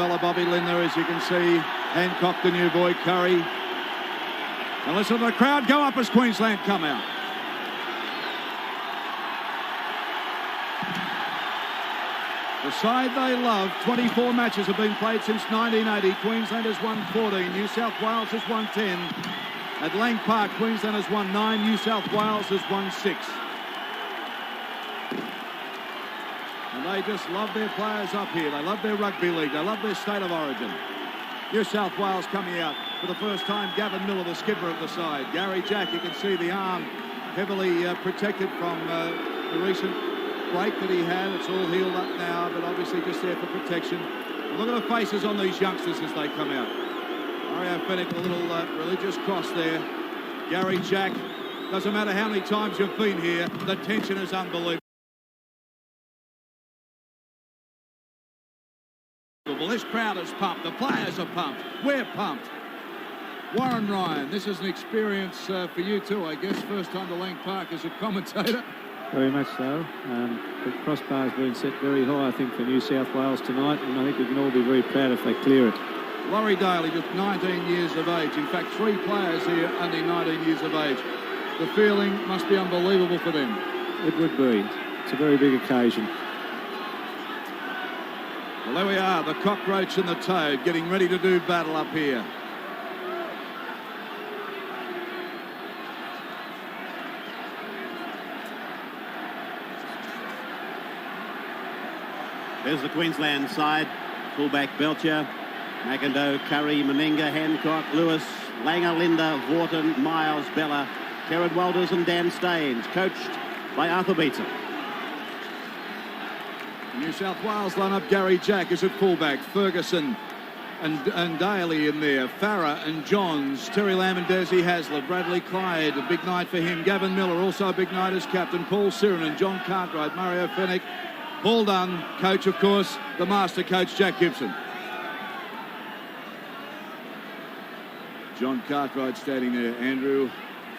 Bella, Bobby Lindner, as you can see. Hancock, the new boy, Curry. And listen to the crowd go up as Queensland come out. The side they love. 24 matches have been played since 1980. Queensland has won 14. New South Wales has won 10. At Lang Park, Queensland has won 9. New South Wales has won 6. And they just love their players up here. They love their rugby league. They love their state of origin. New South Wales coming out for the first time. Gavin Miller, the skipper at the side. Gary Jack, you can see the arm heavily protected from the recent break that he had. It's all healed up now, but obviously just there for protection. And look at the faces on these youngsters as they come out. Mario Fennick, a little religious cross there. Gary Jack, doesn't matter how many times you've been here, the tension is unbelievable. This crowd is pumped. The players are pumped. We're pumped. Warren Ryan, this is an experience for you too, I guess. First time to Lang Park as a commentator. Very much so. The crossbar's been set very high, I think, for New South Wales tonight, and I think we can all be very proud if they clear it. Laurie Daly, just 19 years of age. In fact, 3 players here only 19 years of age. The feeling must be unbelievable for them. It would be. It's a very big occasion. Well, there we are, the cockroach and the toad getting ready to do battle up here. There's the Queensland side. Fullback Belcher, McIndoe, Curry, Meninga, Hancock, Lewis, Langer, Linda, Wharton, Miles, Bella, Kerrod Walters and Dan Staines, coached by Arthur Beetson. New South Wales line up. Gary Jack is at fullback. Ferguson and Daly in there. Farah and Johns. Terry Lamb and Desi Hasler. Bradley Clyde, a big night for him. Gavin Miller, also a big night as captain. Paul Siren and John Cartwright. Mario Fennick. Paul Dunn, coach, of course, the master coach, Jack Gibson. John Cartwright standing there. Andrew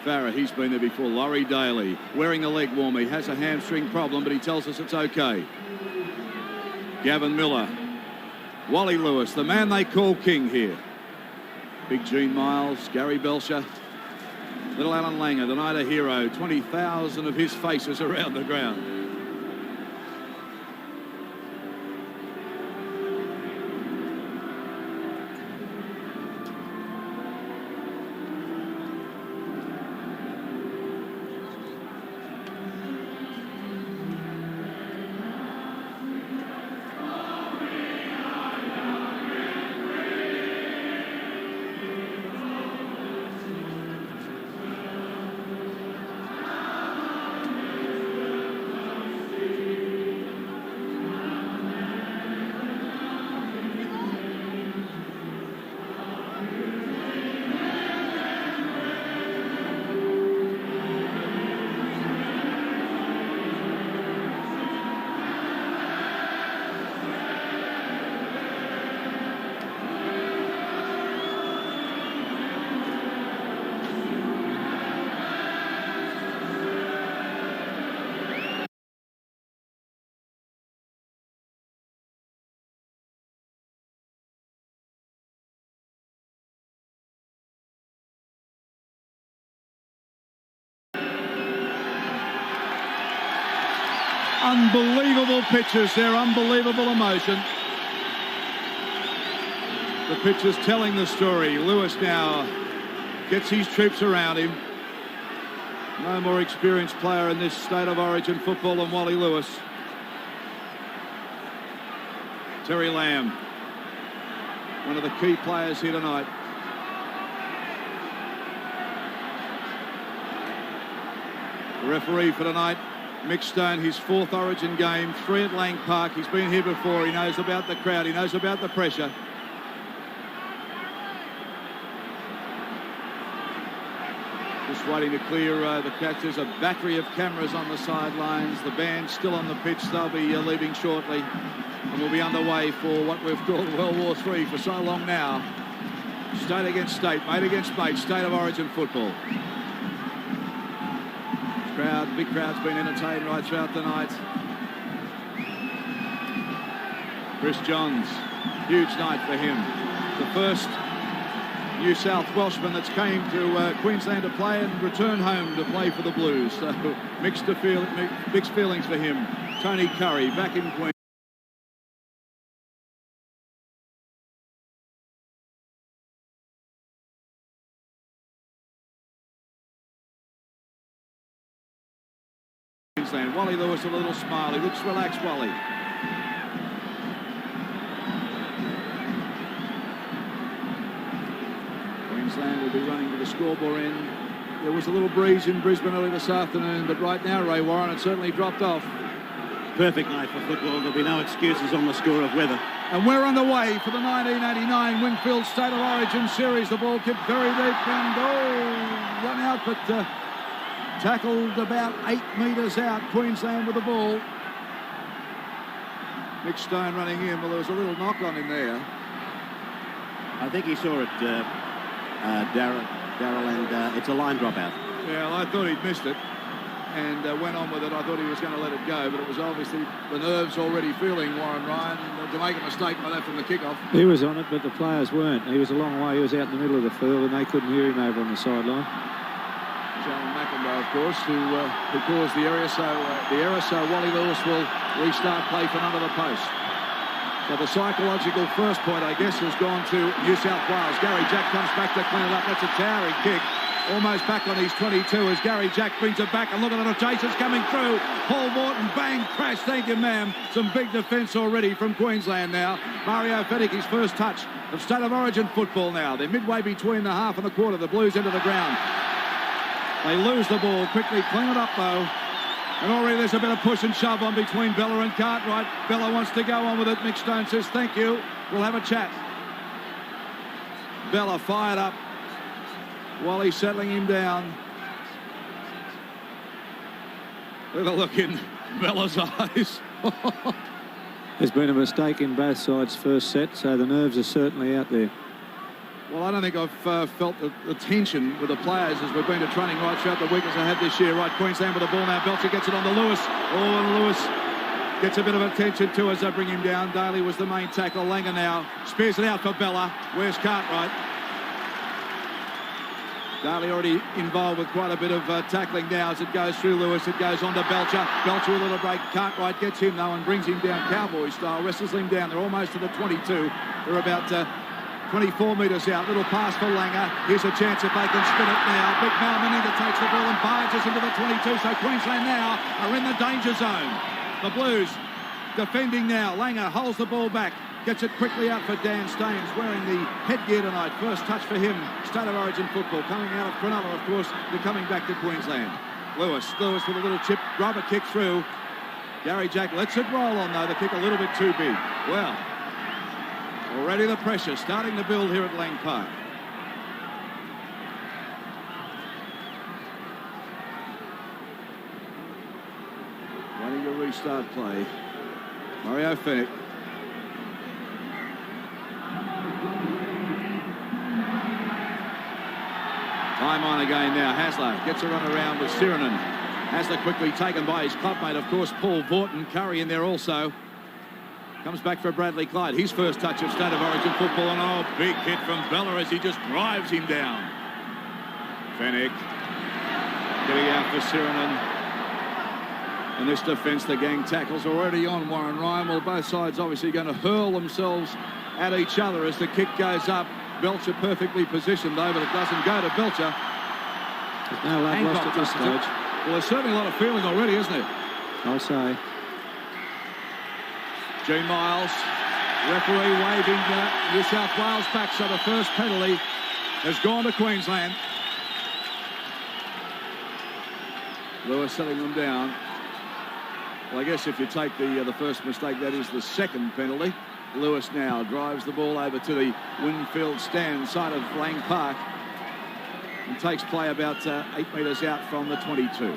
Farah, he's been there before. Laurie Daly wearing a leg warmer. He has a hamstring problem, but he tells us it's okay. Gavin Miller, Wally Lewis, the man they call King here. Big Gene Miles, Gary Belcher, little Alan Langer, the night a hero. 20,000 of his faces around the ground. Unbelievable pitches there, unbelievable emotion. The pitcher's telling the story. Lewis now gets his troops around him. No more experienced player in this state of origin football than Wally Lewis. Terry Lamb, one of the key players here tonight. The referee for tonight, Mick Stone, his 4th origin game, 3 at Lang Park. He's been here before. He knows about the crowd. He knows about the pressure. Just waiting to clear the catch. There's a battery of cameras on the sidelines. The band's still on the pitch. They'll be leaving shortly. And we'll be underway for what we've called World War III for so long now. State against state, mate against mate, state of origin football. Big crowd's been entertained right throughout the night. Chris Johns Huge night for him. The first New South Welshman that's came to Queensland to play and return home to play for the Blues. So mixed feelings for him. Tony Curry back in Queensland. Wally Lewis, a little smile. He looks relaxed, Wally. Queensland will be running to the scoreboard end. There was a little breeze in Brisbane early this afternoon, but right now, Ray Warren, it certainly dropped off. Perfect night for football. There'll be no excuses on the score of weather. And we're on the way for the 1989 Winfield State of Origin Series. The ball kicked very deep and run out, but tackled about 8 metres out. Queensland with the ball. Mick Stone running in. Well, there was a little knock on him there. I think he saw it, Darryl, and it's a line drop out. Yeah, well, I thought he'd missed it and went on with it. I thought he was going to let it go, but it was obviously the nerves already feeling Warren Ryan to make a mistake like that from the kickoff. He was on it, but the players weren't. He was a long way. He was out in the middle of the field, and they couldn't hear him over on the sideline. John McIndoe, of course, who caused the error. So Wally Lewis will restart play from under the post. So the psychological first point, I guess, has gone to New South Wales. Gary Jack comes back to clean it up. That's a towering kick. Almost back on his 22 as Gary Jack brings it back. And look at the chases coming through. Paul Morton, bang, crash. Thank you, ma'am. Some big defence already from Queensland now. Mario Fenech, his first touch of State of Origin football now. They're midway between the half and the quarter. The Blues into the ground. They lose the ball quickly, clean it up though. And already there's a bit of push and shove on between Bella and Cartwright. Bella wants to go on with it. Mick Stone says, thank you. We'll have a chat. Bella fired up. Wally settling him down. Look at the look in Bella's eyes. There's been a mistake in both sides' first set, so the nerves are certainly out there. Well, I don't think I've felt the tension with the players as we've been to training right throughout the week as I had this year. Right, Queensland with the ball now. Belcher gets it on to Lewis. Oh, and Lewis gets a bit of attention too as they bring him down. Daly was the main tackle. Langer now spears it out for Bella. Where's Cartwright? Daly already involved with quite a bit of tackling now as it goes through Lewis. It goes on to Belcher. Belcher with a little break. Cartwright gets him though and brings him down Cowboy style. Wrestles him down. They're almost to the 22. They're about 24 metres out. Little pass for Langer. Here's a chance if they can spin it now. Big Meninga takes the ball and barges into the 22. So Queensland now are in the danger zone. The Blues defending now. Langer holds the ball back. Gets it quickly out for Dan Staines, wearing the headgear tonight. First touch for him. State of Origin football coming out of Cronulla, of course. They're coming back to Queensland. Lewis with a little chip. Rubber kick through. Gary Jack lets it roll on, though. The kick a little bit too big. Well, already the pressure starting to build here at Lang Park. Wanting to restart play. Mario Fenech. Time on again now. Hasler gets a run around with Sirinen. Hasler quickly taken by his clubmate, of course, Paul Vorton. Curry in there also. Comes back for Bradley Clyde. His first touch of State of Origin football. And big hit from Bella as he just drives him down. Fenech getting out for Sirinen. And this defence, the gang tackles already on Warren Ryan. Well, both sides obviously going to hurl themselves at each other as the kick goes up. Belcher perfectly positioned though, but it doesn't go to Belcher. There's no love lost at this stage. Well, there's certainly a lot of feeling already, isn't there? I'll say. Gene Miles, referee waving New South Wales back, so the first penalty has gone to Queensland. Lewis setting them down. Well, I guess if you take the first mistake, that is the second penalty. Lewis now drives the ball over to the Winfield stand side of Lang Park and takes play about 8 metres out from the 22.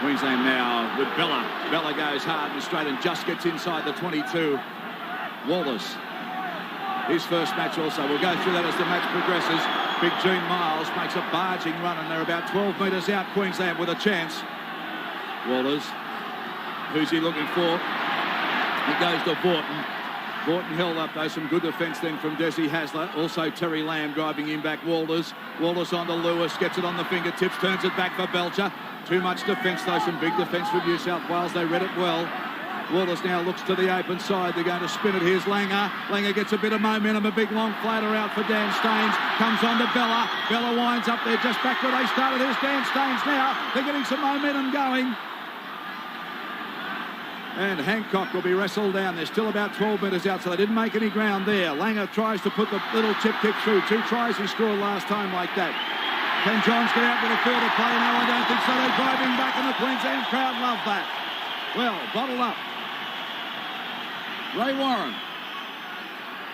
Queensland now with Bella. Bella goes hard and straight and just gets inside the 22. Walters, his first match also. We'll go through that as the match progresses. Big Gene Miles makes a barging run and they're about 12 metres out. Queensland with a chance. Walters, who's he looking for? He goes to Vorton. Vorton held up, though. Some good defence then from Desi Hasler. Also Terry Lamb driving in back. Walters on to Lewis. Gets it on the fingertips. Turns it back for Belcher. Too much defence, though. Some big defence from New South Wales. They read it well. Walters now looks to the open side. They're going to spin it. Here's Langer. Langer gets a bit of momentum. A big long flatter out for Dan Staines. Comes on to Bella. Bella winds up there just back where they started. Here's Dan Staines now. They're getting some momentum going. And Hancock will be wrestled down. There's still about 12 metres out, so they didn't make any ground there. Langer tries to put the little chip kick through. 2 tries he scored last time like that. Can Johns get out with a field of play? No, I don't think so. They're driving back, and the Queensland crowd love that. Well, bottled up. Ray Warren.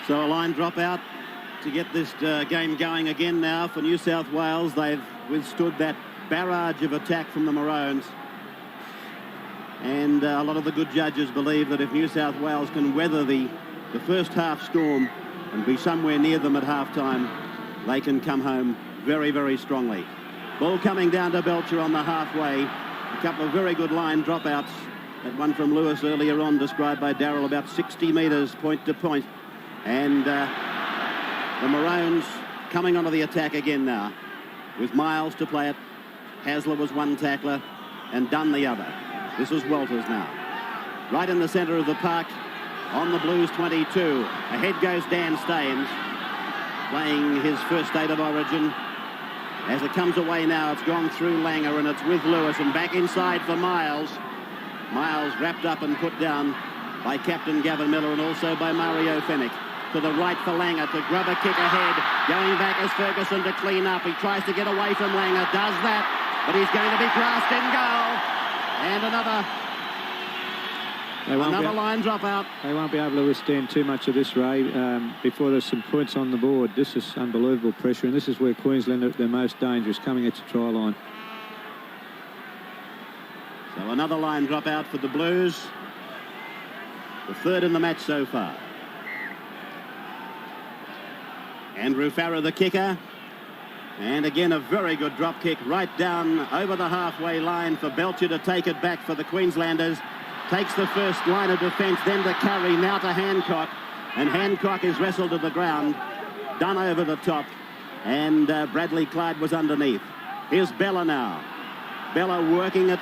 So a line drop out to get this game going again now for New South Wales. They've withstood that barrage of attack from the Maroons. And a lot of the good judges believe that if New South Wales can weather the first half storm and be somewhere near them at half-time, they can come home very, very strongly. Ball coming down to Belcher on the halfway. A couple of very good line dropouts. That one from Lewis earlier on, described by Darrell, about 60 metres point to point. And the Maroons coming onto the attack again now, with Miles to play it. Hasler was one tackler and Dunn the other. This is Walters now. Right in the centre of the park on the Blues 22. Ahead goes Dan Staines, playing his first state of origin. As it comes away now, it's gone through Langer and it's with Lewis and back inside for Miles. Miles wrapped up and put down by Captain Gavin Miller and also by Mario Fennick. To the right for Langer to grub a kick ahead. Going back is Ferguson to clean up. He tries to get away from Langer, does that, but he's going to be grasped in goal. And another line drop out. They won't be able to withstand too much of this, Ray, before there's some points on the board. This is unbelievable pressure, and this is where Queensland are their most dangerous, coming at your try line. So another line drop out for the Blues. The third in the match so far. Andrew Farrer, the kicker. And again, a very good drop kick right down over the halfway line for Belcher to take it back for the Queenslanders. Takes the first line of defence, then to Curry, now to Hancock. And Hancock is wrestled to the ground. Done over the top. And Bradley Clyde was underneath. Here's Bella now. Bella working it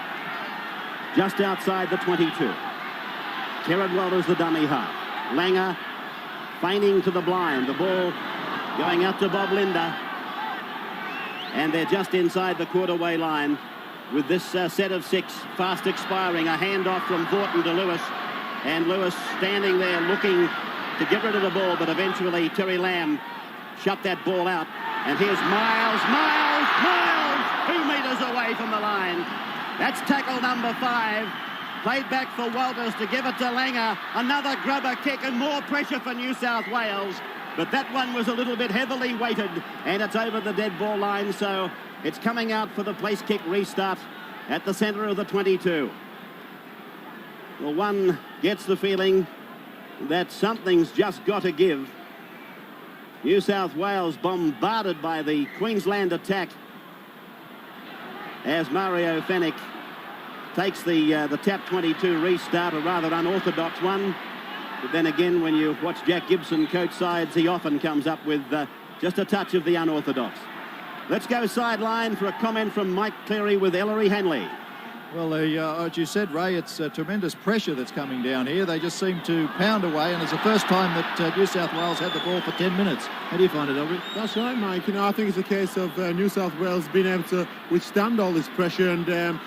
just outside the 22. Kerrod Walters, the dummy half. Langer feigning to the blind. The ball going out to Bob Linder. And they're just inside the quarter-way line with this set of 6 fast expiring. A handoff from Vorton to Lewis. And Lewis standing there looking to get rid of the ball, but eventually Terry Lamb shut that ball out. And here's Miles. 2 metres away from the line. That's tackle number 5. Played back for Walters to give it to Langer. Another grubber kick and more pressure for New South Wales. But that one was a little bit heavily weighted, and it's over the dead ball line, so it's coming out for the place kick restart at the centre of the 22. Well, one gets the feeling that something's just got to give. New South Wales bombarded by the Queensland attack as Mario Fennick takes the tap 22 restart, a rather unorthodox one. But then again, when you watch Jack Gibson coach sides, he often comes up with just a touch of the unorthodox. Let's go sideline for a comment from Mike Cleary with Ellery Hanley. Well, as you said, Ray, it's tremendous pressure that's coming down here. They just seem to pound away, and it's the first time that New South Wales had the ball for 10 minutes. How do you find it, Ellery? That's right, Mike. You know, I think it's a case of New South Wales being able to withstand all this pressure, and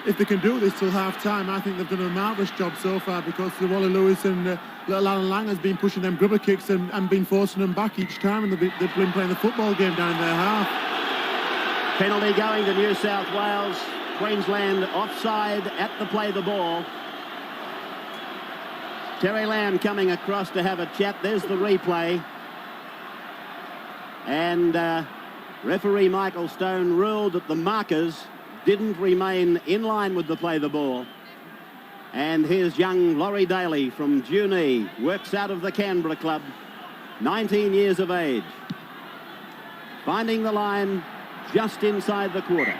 if they can do this till half-time, I think they've done a marvellous job so far, because the Wally Lewis and little Alan Lang has been pushing them grubber kicks and been forcing them back each time, and they've been playing the football game down in their half. Penalty going to New South Wales. Queensland offside at the play the ball. Terry Lamb coming across to have a chat. There's the replay. And referee Michael Stone ruled that the markers didn't remain in line with the play the ball. And here's young Laurie Daly from Junee, works out of the Canberra club, 19 years of age. Finding the line just inside the quarter.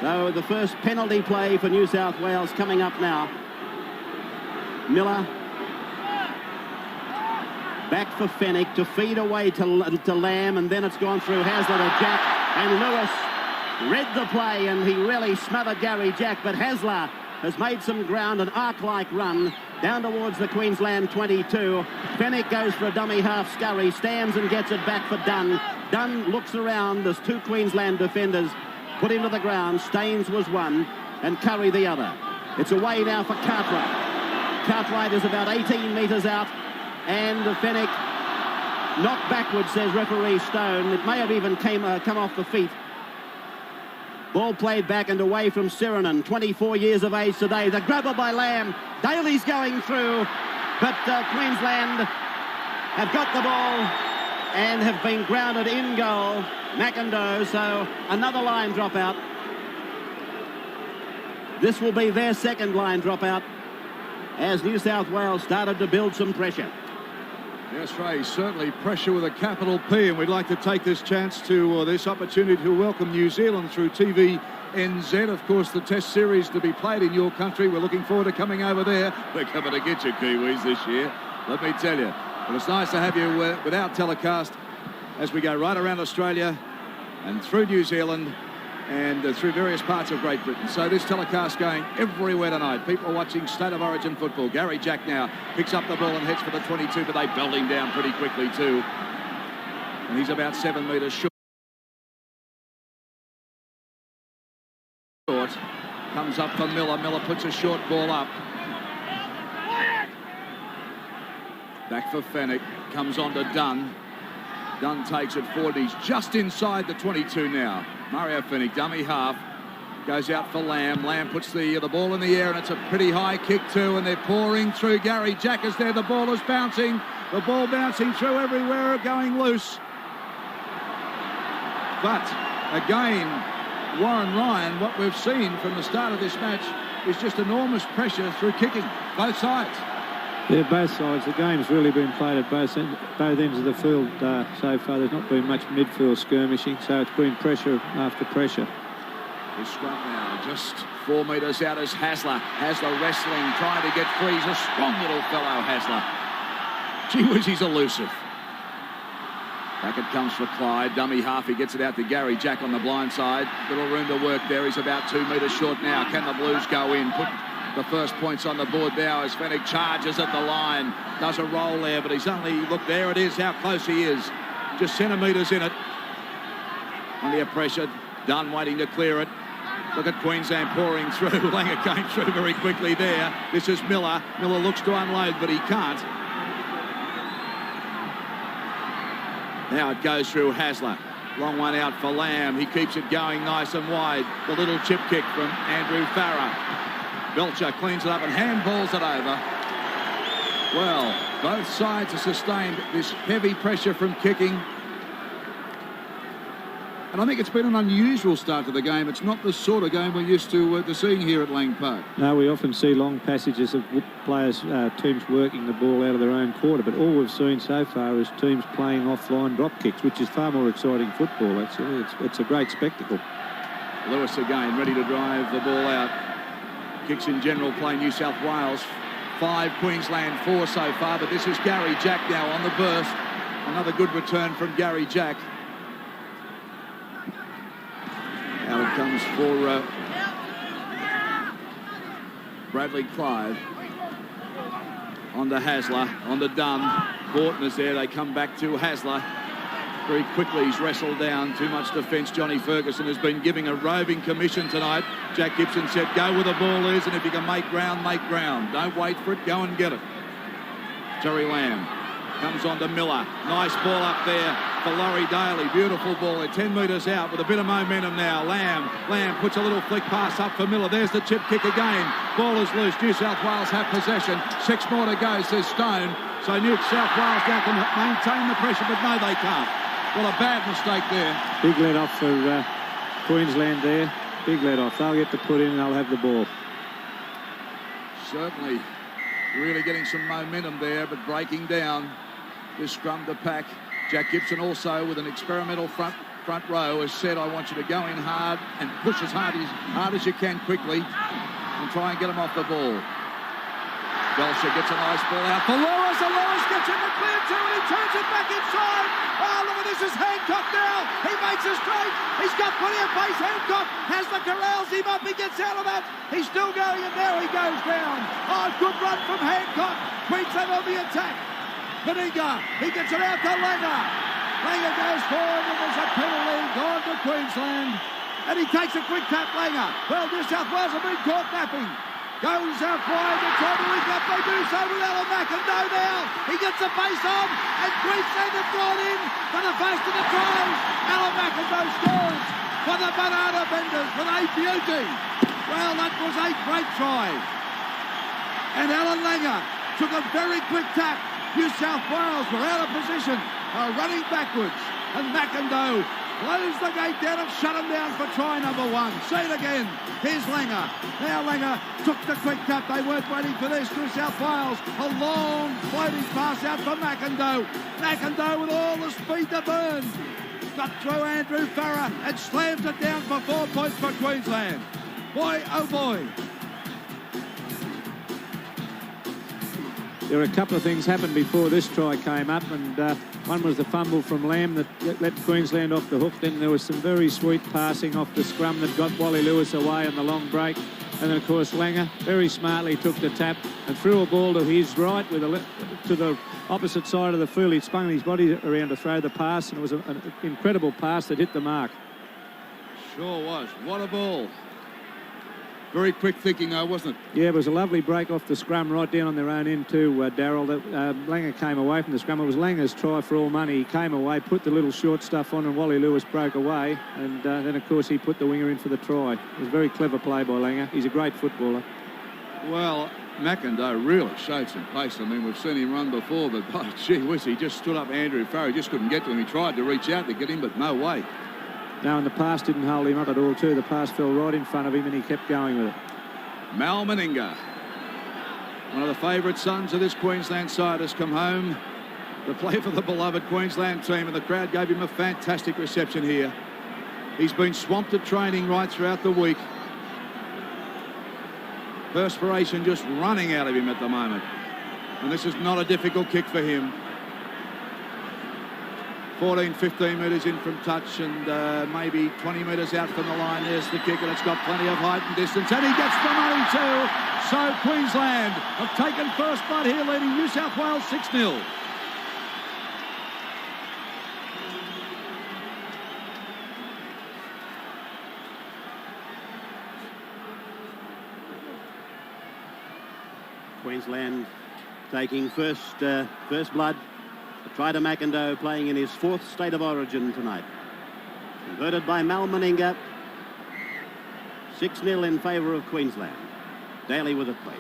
So the first penalty play for New South Wales coming up now. Miller Back for Fennick to feed away to Lamb, and then it's gone through Hasler to Jack, and Lewis read the play, and he really smothered Gary Jack, but Hasler has made some ground, an arc-like run down towards the Queensland 22. Fennick goes for a dummy half scurry, stands and gets it back for Dunn. Dunn looks around, there's two Queensland defenders put him to the ground. Staines was one and Curry the other. It's away now for Cartwright. Cartwright is about 18 metres out, and Fennick knocked backwards, says referee Stone. It may have even come off the feet. Ball played back and away from Sirenen, 24 years of age today. The grabber by Lamb. Daly's going through, but Queensland have got the ball and have been grounded in goal. Macindoe, so another line dropout. This will be their second line dropout as New South Wales started to build some pressure. Yes, Ray, certainly pressure with a capital P, and we'd like to take this chance to, this opportunity to welcome New Zealand through TVNZ. Of course, the Test Series to be played in your country. We're looking forward to coming over there. We're coming to get you, Kiwis, this year, let me tell you. But it's nice to have you without telecast as we go right around Australia and through New Zealand and through various parts of Great Britain. So this telecast going everywhere tonight. People watching State of Origin football. Gary Jack now picks up the ball and heads for the 22, but they belt him down pretty quickly too. And he's about 7 metres short. Comes up for Miller. Miller puts a short ball up. Back for Fennick. Comes on to Dunn. Dunn takes it forward. He's just inside the 22 now. Mario Fennick, dummy half, goes out for Lamb. Lamb puts the ball in the air, and it's a pretty high kick too, and they're pouring through. Gary Jack is there. The ball is bouncing. The ball bouncing through everywhere, going loose. But again, Warren Ryan, what we've seen from the start of this match is just enormous pressure through kicking, both sides. Yeah, both sides. The game's really been played at both ends of the field so far. There's not been much midfield skirmishing, so it's been pressure after pressure. This scrum now, just 4 metres out is Hasler. Hasler wrestling, trying to get free. He's a strong little fellow, Hasler. Gee whiz, he's elusive. Back it comes for Clyde. Dummy half, he gets it out to Gary Jack on the blind side. Little room to work there. He's about 2 metres short now. Can the Blues go in? Put the first points on the board now as Fennick charges at the line. Does a roll there, but he's only, look, there it is, how close he is. Just centimetres in it. Under pressure. Dunn waiting to clear it. Look at Queensland pouring through. Langer came through very quickly there. This is Miller. Miller looks to unload, but he can't. Now it goes through Hasler. Long one out for Lamb. He keeps it going nice and wide. The little chip kick from Andrew Farah. Belcher cleans it up and handballs it over. Well, both sides have sustained this heavy pressure from kicking. And I think it's been an unusual start to the game. It's not the sort of game we're used to seeing here at Lang Park. No, we often see long passages of players, teams working the ball out of their own quarter, but all we've seen so far is teams playing offline drop kicks, which is far more exciting football, actually. It's a great spectacle. Lewis again, ready to drive the ball out. Kicks in general play New South Wales. 5, Queensland 4 so far, but this is Gary Jack now on the burst. Another good return from Gary Jack. Now it comes for Bradley Clyde. On to Hasler, on to Dunn. Borton is there, they come back to Hasler. Very quickly he's wrestled down, too much defence. Johnny Ferguson has been giving a roving commission tonight. Jack Gibson said, go where the ball is, and if you can make ground, make ground. Don't wait for it, go and get it. Terry Lamb comes on to Miller. Nice ball up there for Laurie Daly. Beautiful ball there, 10 metres out with a bit of momentum now. Lamb puts a little flick pass up for Miller. There's the chip kick again. Ball is loose. New South Wales have possession. 6 more to go, says Stone. So New South Wales now can maintain the pressure, but no, they can't. What a bad mistake there. Big let off for Queensland there. Big let off. They'll get to put in and they'll have the ball. Certainly really getting some momentum there, but breaking down this scrum to pack. Jack Gibson also with an experimental front row has said, I want you to go in hard and push as hard as you can quickly and try and get them off the ball. Belcher gets a nice ball out for Lewis, and Lewis gets in the clear too, and he makes a straight. He's got plenty of pace. Hancock has the corrals him up. He gets out of that. He's still going, and now he goes down. Oh, good run from Hancock. Queensland on the attack. Meninga, he gets it out to Langer. Langer goes forward, and there's a penalty gone to Queensland. And he takes a quick tap, Langer. Well, New South Wales have been caught napping. Goes out wide, they try to link up, they do so with Alan McIndoe now. He gets a face on, and Queensland have gone in for the first of the tries. Alan McIndoe scores for the Banana Benders with a beauty. Well, that was a great try. And Alan Langer took a very quick tap. New South Wales were out of position, running backwards, and McIndoe closed the gate down and shut him down for try number 1. See it again. Here's Langer. Now Langer took the quick tap. They weren't waiting for this. New South Wales, a long floating pass out for McIndoe. McIndoe with all the speed to burn. Got through Andrew Farrer and slams it down for 4 points for Queensland. Boy, oh boy. There were a couple of things happened before this try came up, and one was the fumble from Lamb that let Queensland off the hook. Then there was some very sweet passing off the scrum that got Wally Lewis away on the long break. And then, of course, Langer very smartly took the tap and threw a ball to his right with to the opposite side of the field. He spun his body around to throw the pass, and it was an incredible pass that hit the mark. Sure was. What a ball. Very quick thinking, though, wasn't it? Yeah, it was a lovely break off the scrum right down on their own end too, Darryl. Langer came away from the scrum. It was Langer's try for all money. He came away, put the little short stuff on, and Wally Lewis broke away. And then, of course, he put the winger in for the try. It was a very clever play by Langer. He's a great footballer. Well, McIndoe really showed some pace. I mean, we've seen him run before, but, oh, gee whiz, he just stood up Andrew Farrer. He just couldn't get to him. He tried to reach out to get him, but no way. No, and the pass didn't hold him up at all too. The pass fell right in front of him, and he kept going with it. Mal Meninga, one of the favourite sons of this Queensland side, has come home to play for the beloved Queensland team, and the crowd gave him a fantastic reception here. He's been swamped at training right throughout the week. Perspiration just running out of him at the moment. And this is not a difficult kick for him. 14, 15 metres in from touch, and maybe 20 metres out from the line. There's the kick, and it's got plenty of height and distance, and he gets the money too. So Queensland have taken first blood here, leading New South Wales 6-0. Queensland taking first blood. Try to McIndoe, playing in his 4th state of origin tonight. Converted by Mal Meninga. 6-0 in favour of Queensland. Daly with it, please.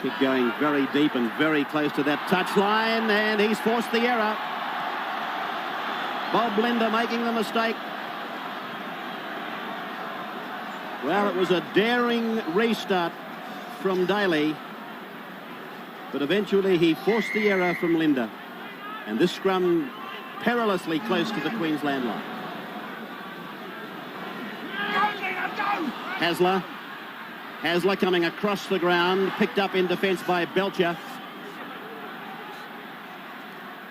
Kick going very deep and very close to that touchline, and he's forced the error. Bob Linder making the mistake. Well, it was a daring restart from Daly, but eventually he forced the error from Linder. And this scrum perilously close to the Queensland line. Hasler coming across the ground, picked up in defence by Belcher.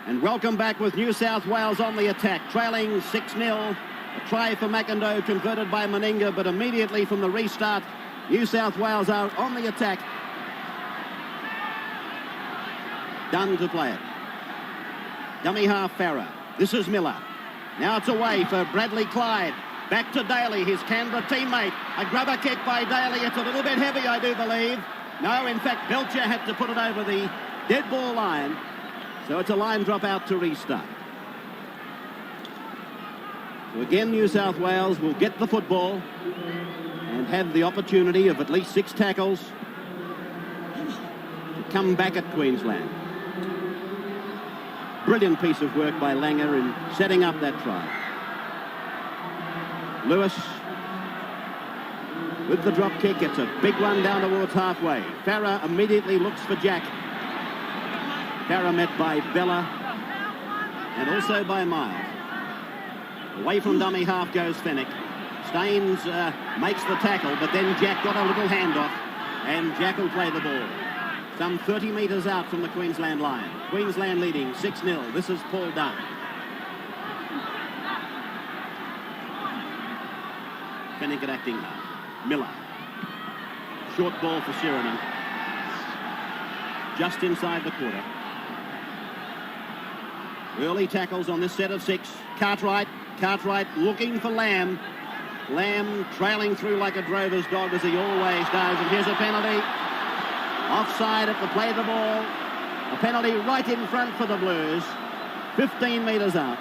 And welcome back with New South Wales on the attack, trailing 6-0. A try for McIndoe converted by Meninga, but immediately from the restart, New South Wales are on the attack. Done to play it. Dummy half Farrer. This is Miller. Now it's away for Bradley Clyde. Back to Daly, his Canberra teammate. A grubber kick by Daly. It's a little bit heavy, I do believe. No, in fact, Belcher had to put it over the dead ball line. So it's a line drop out to restart. So again, New South Wales will get the football and have the opportunity of at least 6 tackles to come back at Queensland. Brilliant piece of work by Langer in setting up that try. Lewis with the drop kick. It's a big one down towards halfway. Farrer immediately looks for Jack. Farrer met by Bella and also by Miles. Away from dummy half goes Fennick. Staines makes the tackle, but then Jack got a little handoff, and Jack will play the ball. Some 30 metres out from the Queensland line. Queensland leading 6-0. This is Paul Dunn. think, at acting half. Miller. Short ball for Sheridan. Just inside the quarter. Early tackles on this set of 6. Cartwright looking for Lamb. Lamb trailing through like a drover's dog, as he always does. And here's a penalty. Offside at the play of the ball. A penalty right in front for the Blues. 15 metres out.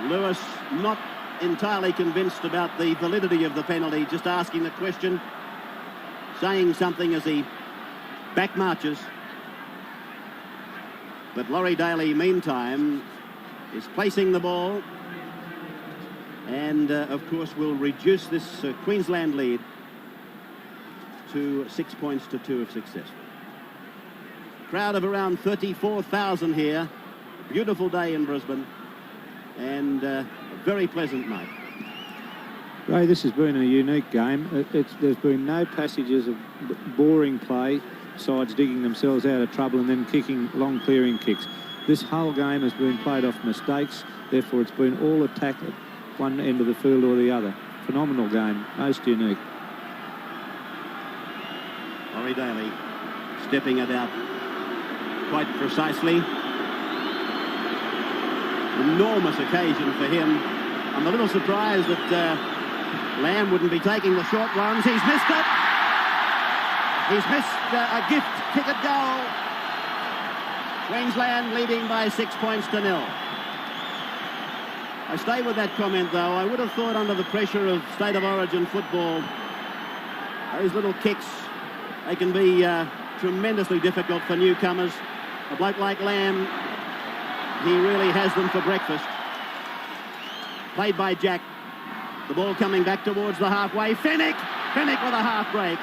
Lewis not entirely convinced about the validity of the penalty, just asking the question, saying something as he back marches. But Laurie Daly, meantime, is placing the ball and, of course, will reduce this Queensland lead to 6 points to 2 if successful. Crowd of around 34,000 here. Beautiful day in Brisbane and a very pleasant night. Ray, this has been a unique game. There's been no passages of boring play, sides digging themselves out of trouble and then kicking long clearing kicks. This whole game has been played off mistakes, therefore it's been all attack at one end of the field or the other. Phenomenal game, most unique. Laurie Daly stepping it out quite precisely. Enormous occasion for him. I'm a little surprised that Lamb wouldn't be taking the short ones. He's missed it. He's missed a gift kick at goal. Queensland leading by 6 points to 0. I stay with that comment, though. I would have thought under the pressure of State of Origin football, those little kicks, they can be tremendously difficult for newcomers. A bloke like Lamb, he really has them for breakfast. Played by Jack. The ball coming back towards the halfway. Fennick with a half break.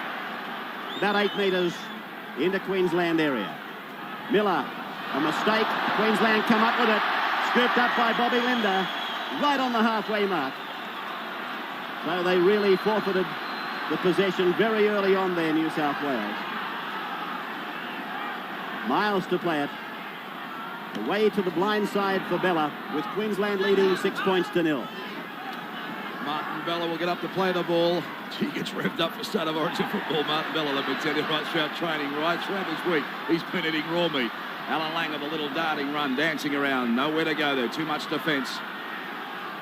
About 8 metres into Queensland area. Miller, a mistake. Queensland come up with it. Scooped up by Bobby Linder. Right on the halfway mark. So they really forfeited the possession very early on there, New South Wales. Miles to play it. Away to the blind side for Bella, with Queensland leading 6 points to 0. Martin Bella will get up to play the ball. He gets revved up for State of Origin football, Martin Bella, let me tell you, right throughout training, right throughout this week. He's been eating raw meat. Alan Lang of a little darting run, dancing around. Nowhere to go there, too much defence.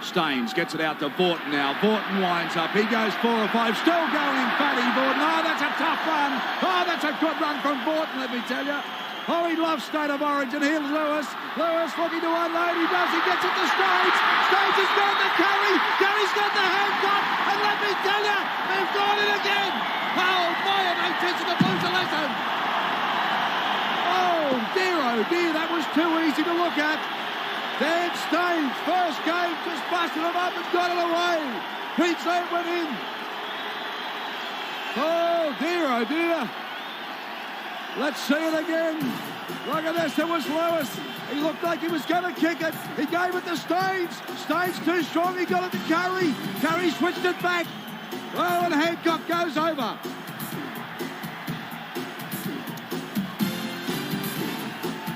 Staines gets it out to Vaughton now. Vaughton winds up. He goes 4 or 5. Still going, Fatty Vaughton. Oh, that's a tough run. Oh, that's a good run from Vaughton, let me tell you. Oh, he loves State of Origin. Here's Lewis. Lewis looking to unload. He does. He gets it to Staines. Staines has got the Curry. Curry's got the Hancock. And let me tell you, they've got it again. Oh, my, and they teach the Blues a lesson. Oh, dear, that was too easy to look at. Dan Staines, first game, just busted him up and got it away. Queensland went in. Oh, dear. Let's see it again. Look at this. It was Lewis. He looked like he was going to kick it. He gave it to Staines. Staines too strong. He got it to Curry. Curry switched it back. Oh, and Hancock goes over.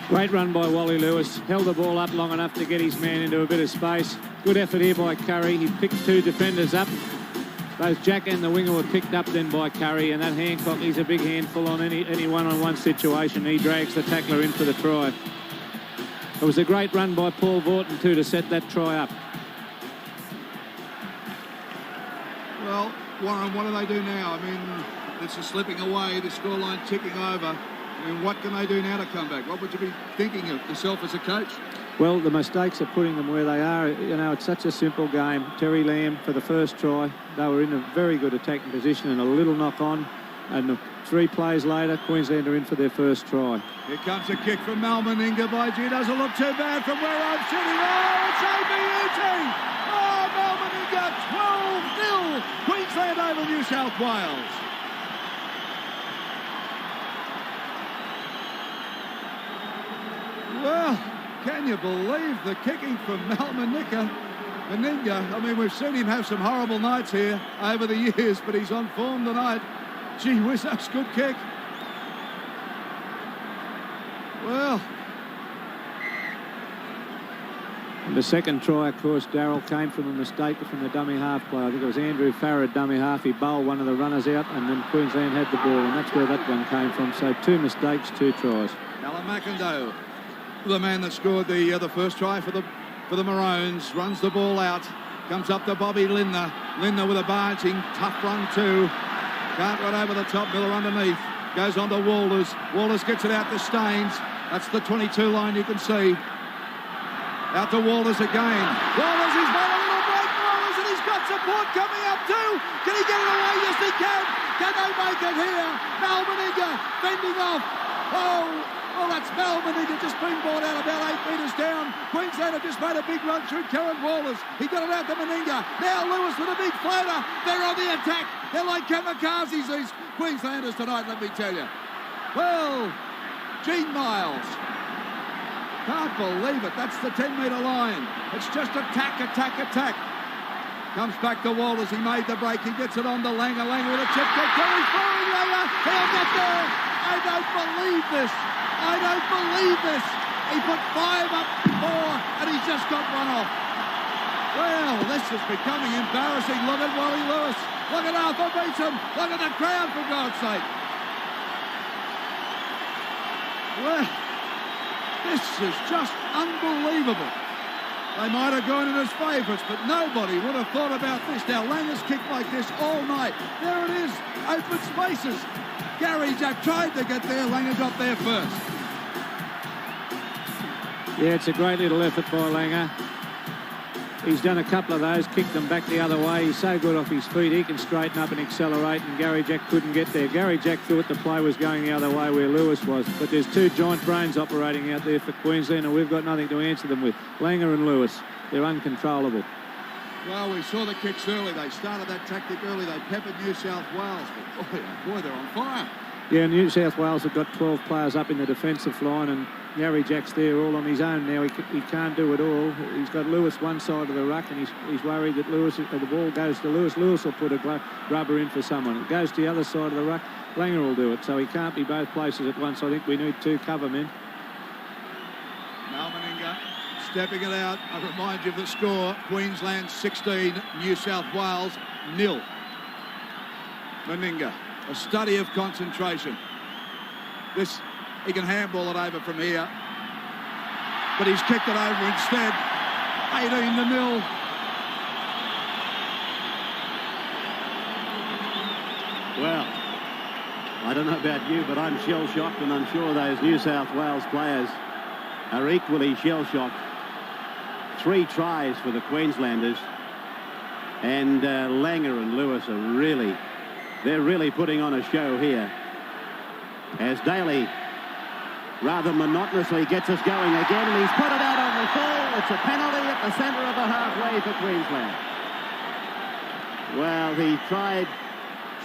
Great run by Wally Lewis. Held the ball up long enough to get his man into a bit of space. Good effort here by Curry. He picked 2 defenders up. Both Jack and the winger were picked up then by Curry, and that Hancock, he's a big handful on any one-on-one situation. He drags the tackler in for the try. It was a great run by Paul Vaughton too to set that try up. Well, Warren, what do they do now? I mean, this is slipping away, the scoreline ticking over. I mean, what can they do now to come back? What would you be thinking of yourself as a coach? Well, the mistakes are putting them where they are. You know, it's such a simple game. Terry Lamb for the first try. They were in a very good attacking position and a little knock on. And 3 plays later, Queensland are in for their first try. Here comes a kick from Meninga by G. Doesn't look too bad from where I'm sitting. Oh, it's ABUT! Oh, Meninga, 12-0. Queensland over New South Wales. Well, can you believe the kicking from Meninga? I mean, we've seen him have some horrible nights here over the years, but he's on form tonight. Gee whiz, that's a good kick. Well, The second try, of course, Darryl, came from a mistake from the dummy half player. I think it was Andrew Farrad, dummy half. He bowled one of the runners out, and then Queensland had the ball, and that's where that one came from. So 2 mistakes, 2 tries. Alan McIndoe, the man that scored the first try for the Maroons, runs the ball out, comes up to Bobby Lindner. Lindner with a barging, tough run too. Can't run over the top, Miller underneath. Goes on to Walters. Walters gets it out to Staines. That's the 22 line you can see. Out to Walters again. Walters, he's made a little break. Walters, and he's got support coming up too. Can he get it away? Yes, he can. Can they make it here? Meninga bending off. Oh, that's Meninga just being brought out about 8 metres down. Queensland have just made a big run through Karen Walters. He got it out to Meninga. Now Lewis with a big floater. They're on the attack. They're like kamikazes, these Queenslanders tonight, let me tell you. Well, Gene Miles. Can't believe it. That's the 10-metre line. It's just attack, attack, attack. Comes back to Walters. He made the break. He gets it on to Langer. Langer with a chip kick. He's throwing Langer. He'll get there. I don't believe this. I don't believe this. He put 5 up, 4, and he's just got one off. Well, this is becoming embarrassing. Look at Wally Lewis. Look at Arthur Beecham. Look at the crowd, for God's sake. Well, this is just unbelievable. They might have gone in as favourites, but nobody would have thought about this. Now, Langer's kicked like this all night. There it is, open spaces. Gary Jack tried to get there. Langer got there first. Yeah, it's a great little effort by Langer. He's done a couple of those, kicked them back the other way. He's so good off his feet, he can straighten up and accelerate, and Gary Jack couldn't get there. Gary Jack thought the play was going the other way where Lewis was, but there's 2 giant brains operating out there for Queensland, and we've got nothing to answer them with. Langer and Lewis, they're uncontrollable. Well, we saw the kicks early. They started that tactic early. They peppered New South Wales, but boy, they're on fire. Yeah, New South Wales have got 12 players up in the defensive line, and Gary Jack's there all on his own now. He can't do it all. He's got Lewis one side of the ruck, and he's worried that the ball goes to Lewis. Lewis will put a rubber in for someone. It goes to the other side of the ruck. Langer will do it, so he can't be both places at once. I think we need 2 cover men. Now Meninga stepping it out. I remind you of the score. Queensland 16, New South Wales 0. Meninga, a study of concentration. This, he can handball it over from here, but he's kicked it over instead. 18-0. Well, I don't know about you, but I'm shell-shocked, and I'm sure those New South Wales players are equally shell-shocked. 3 tries for the Queenslanders, and Langer and Lewis are they're really putting on a show here. As Daly rather monotonously gets us going again, and he's put it out on the full. It's a penalty at the centre of the halfway for Queensland. Well, he tried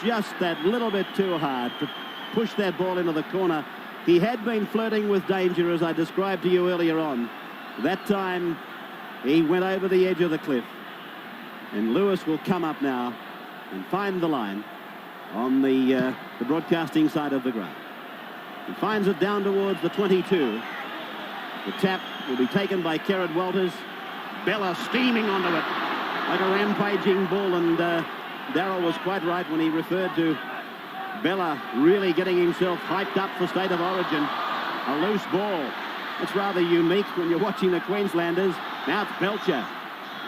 just that little bit too hard to push that ball into the corner. He had been flirting with danger, as I described to you earlier on. That time, he went over the edge of the cliff. And Lewis will come up now and find the line on the broadcasting side of the ground. He finds it down towards the 22. The tap will be taken by Kerrod Walters. Bella steaming onto it like a rampaging bull, and Darryl was quite right when he referred to Bella really getting himself hyped up for State of Origin. A loose ball. It's rather unique when you're watching the Queenslanders. Now it's Belcher.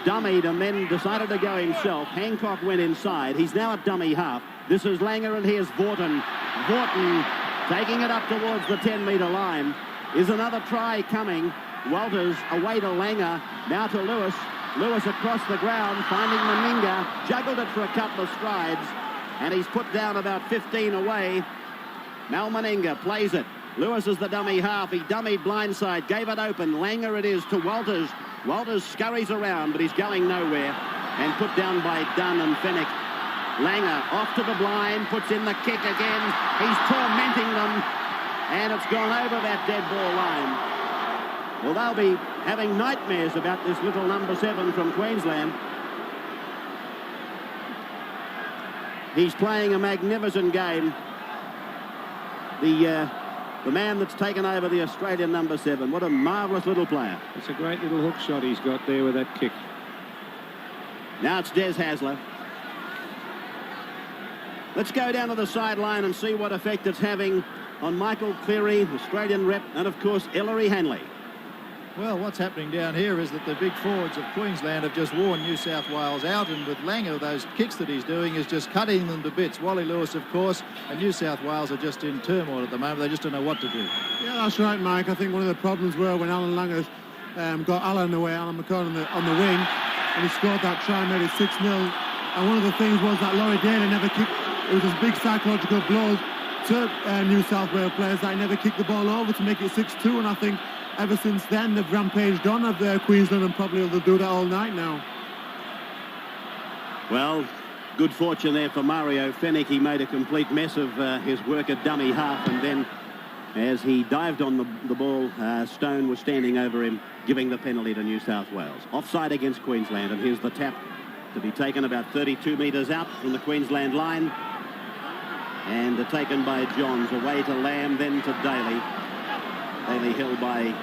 Dummied and then decided to go himself. Hancock went inside. He's now at dummy half. This is Langer, and here's Vaughton. Vaughton taking it up towards the 10-metre line. Is another try coming. Walters away to Langer. Now to Lewis. Lewis across the ground, finding Meninga. Juggled it for a couple of strides, and he's put down about 15 away. Mal Meninga plays it. Lewis is the dummy half. He dummied blindside, gave it open. Langer it is to Walters. Walters scurries around, but he's going nowhere. And put down by Dunn and Fennick. Langer off to the blind, puts in the kick again. He's tormenting them, and it's gone over that dead ball line. Well, they'll be having nightmares about this little number 7 from Queensland. He's playing a magnificent game. The the man that's taken over the Australian number 7. What a marvellous little player. It's a great little hook shot he's got there with that kick. Now it's Des Hasler. Let's go down to the sideline and see what effect it's having on Michael Cleary, Australian rep, and of course Ellery Hanley. Well, what's happening down here is that the big forwards of Queensland have just worn New South Wales out, and with Langer, those kicks that he's doing is just cutting them to bits. Wally Lewis, of course, and New South Wales are just in turmoil at the moment. They just don't know what to do. Yeah, that's right, Mike. I think one of the problems were when Alan Langer got Alan McCall on the wing, and he scored that try and made it 6-0. And one of the things was that Laurie Daly never kicked. It was this big psychological blow to New South Wales players that he never kicked the ball over to make it 6-2, and I think ever since then, they've rampaged on of Queensland, and probably they'll do that all night now. Well, good fortune there for Mario Fenech. He made a complete mess of his work at dummy half, and then as he dived on the ball, Stone was standing over him, giving the penalty to New South Wales. Offside against Queensland, and here's the tap to be taken about 32 metres out from the Queensland line. And taken by Johns, away to Lamb, then to Daly. Daly held by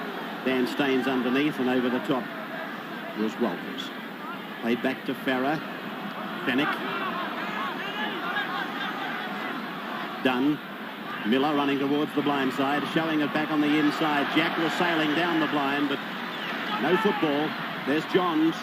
Dan Staines underneath, and over the top was Walters. Played back to Farah. Fenech. Dunn. Miller running towards the blind side, showing it back on the inside. Jack was sailing down the blind, but no football. There's Johns.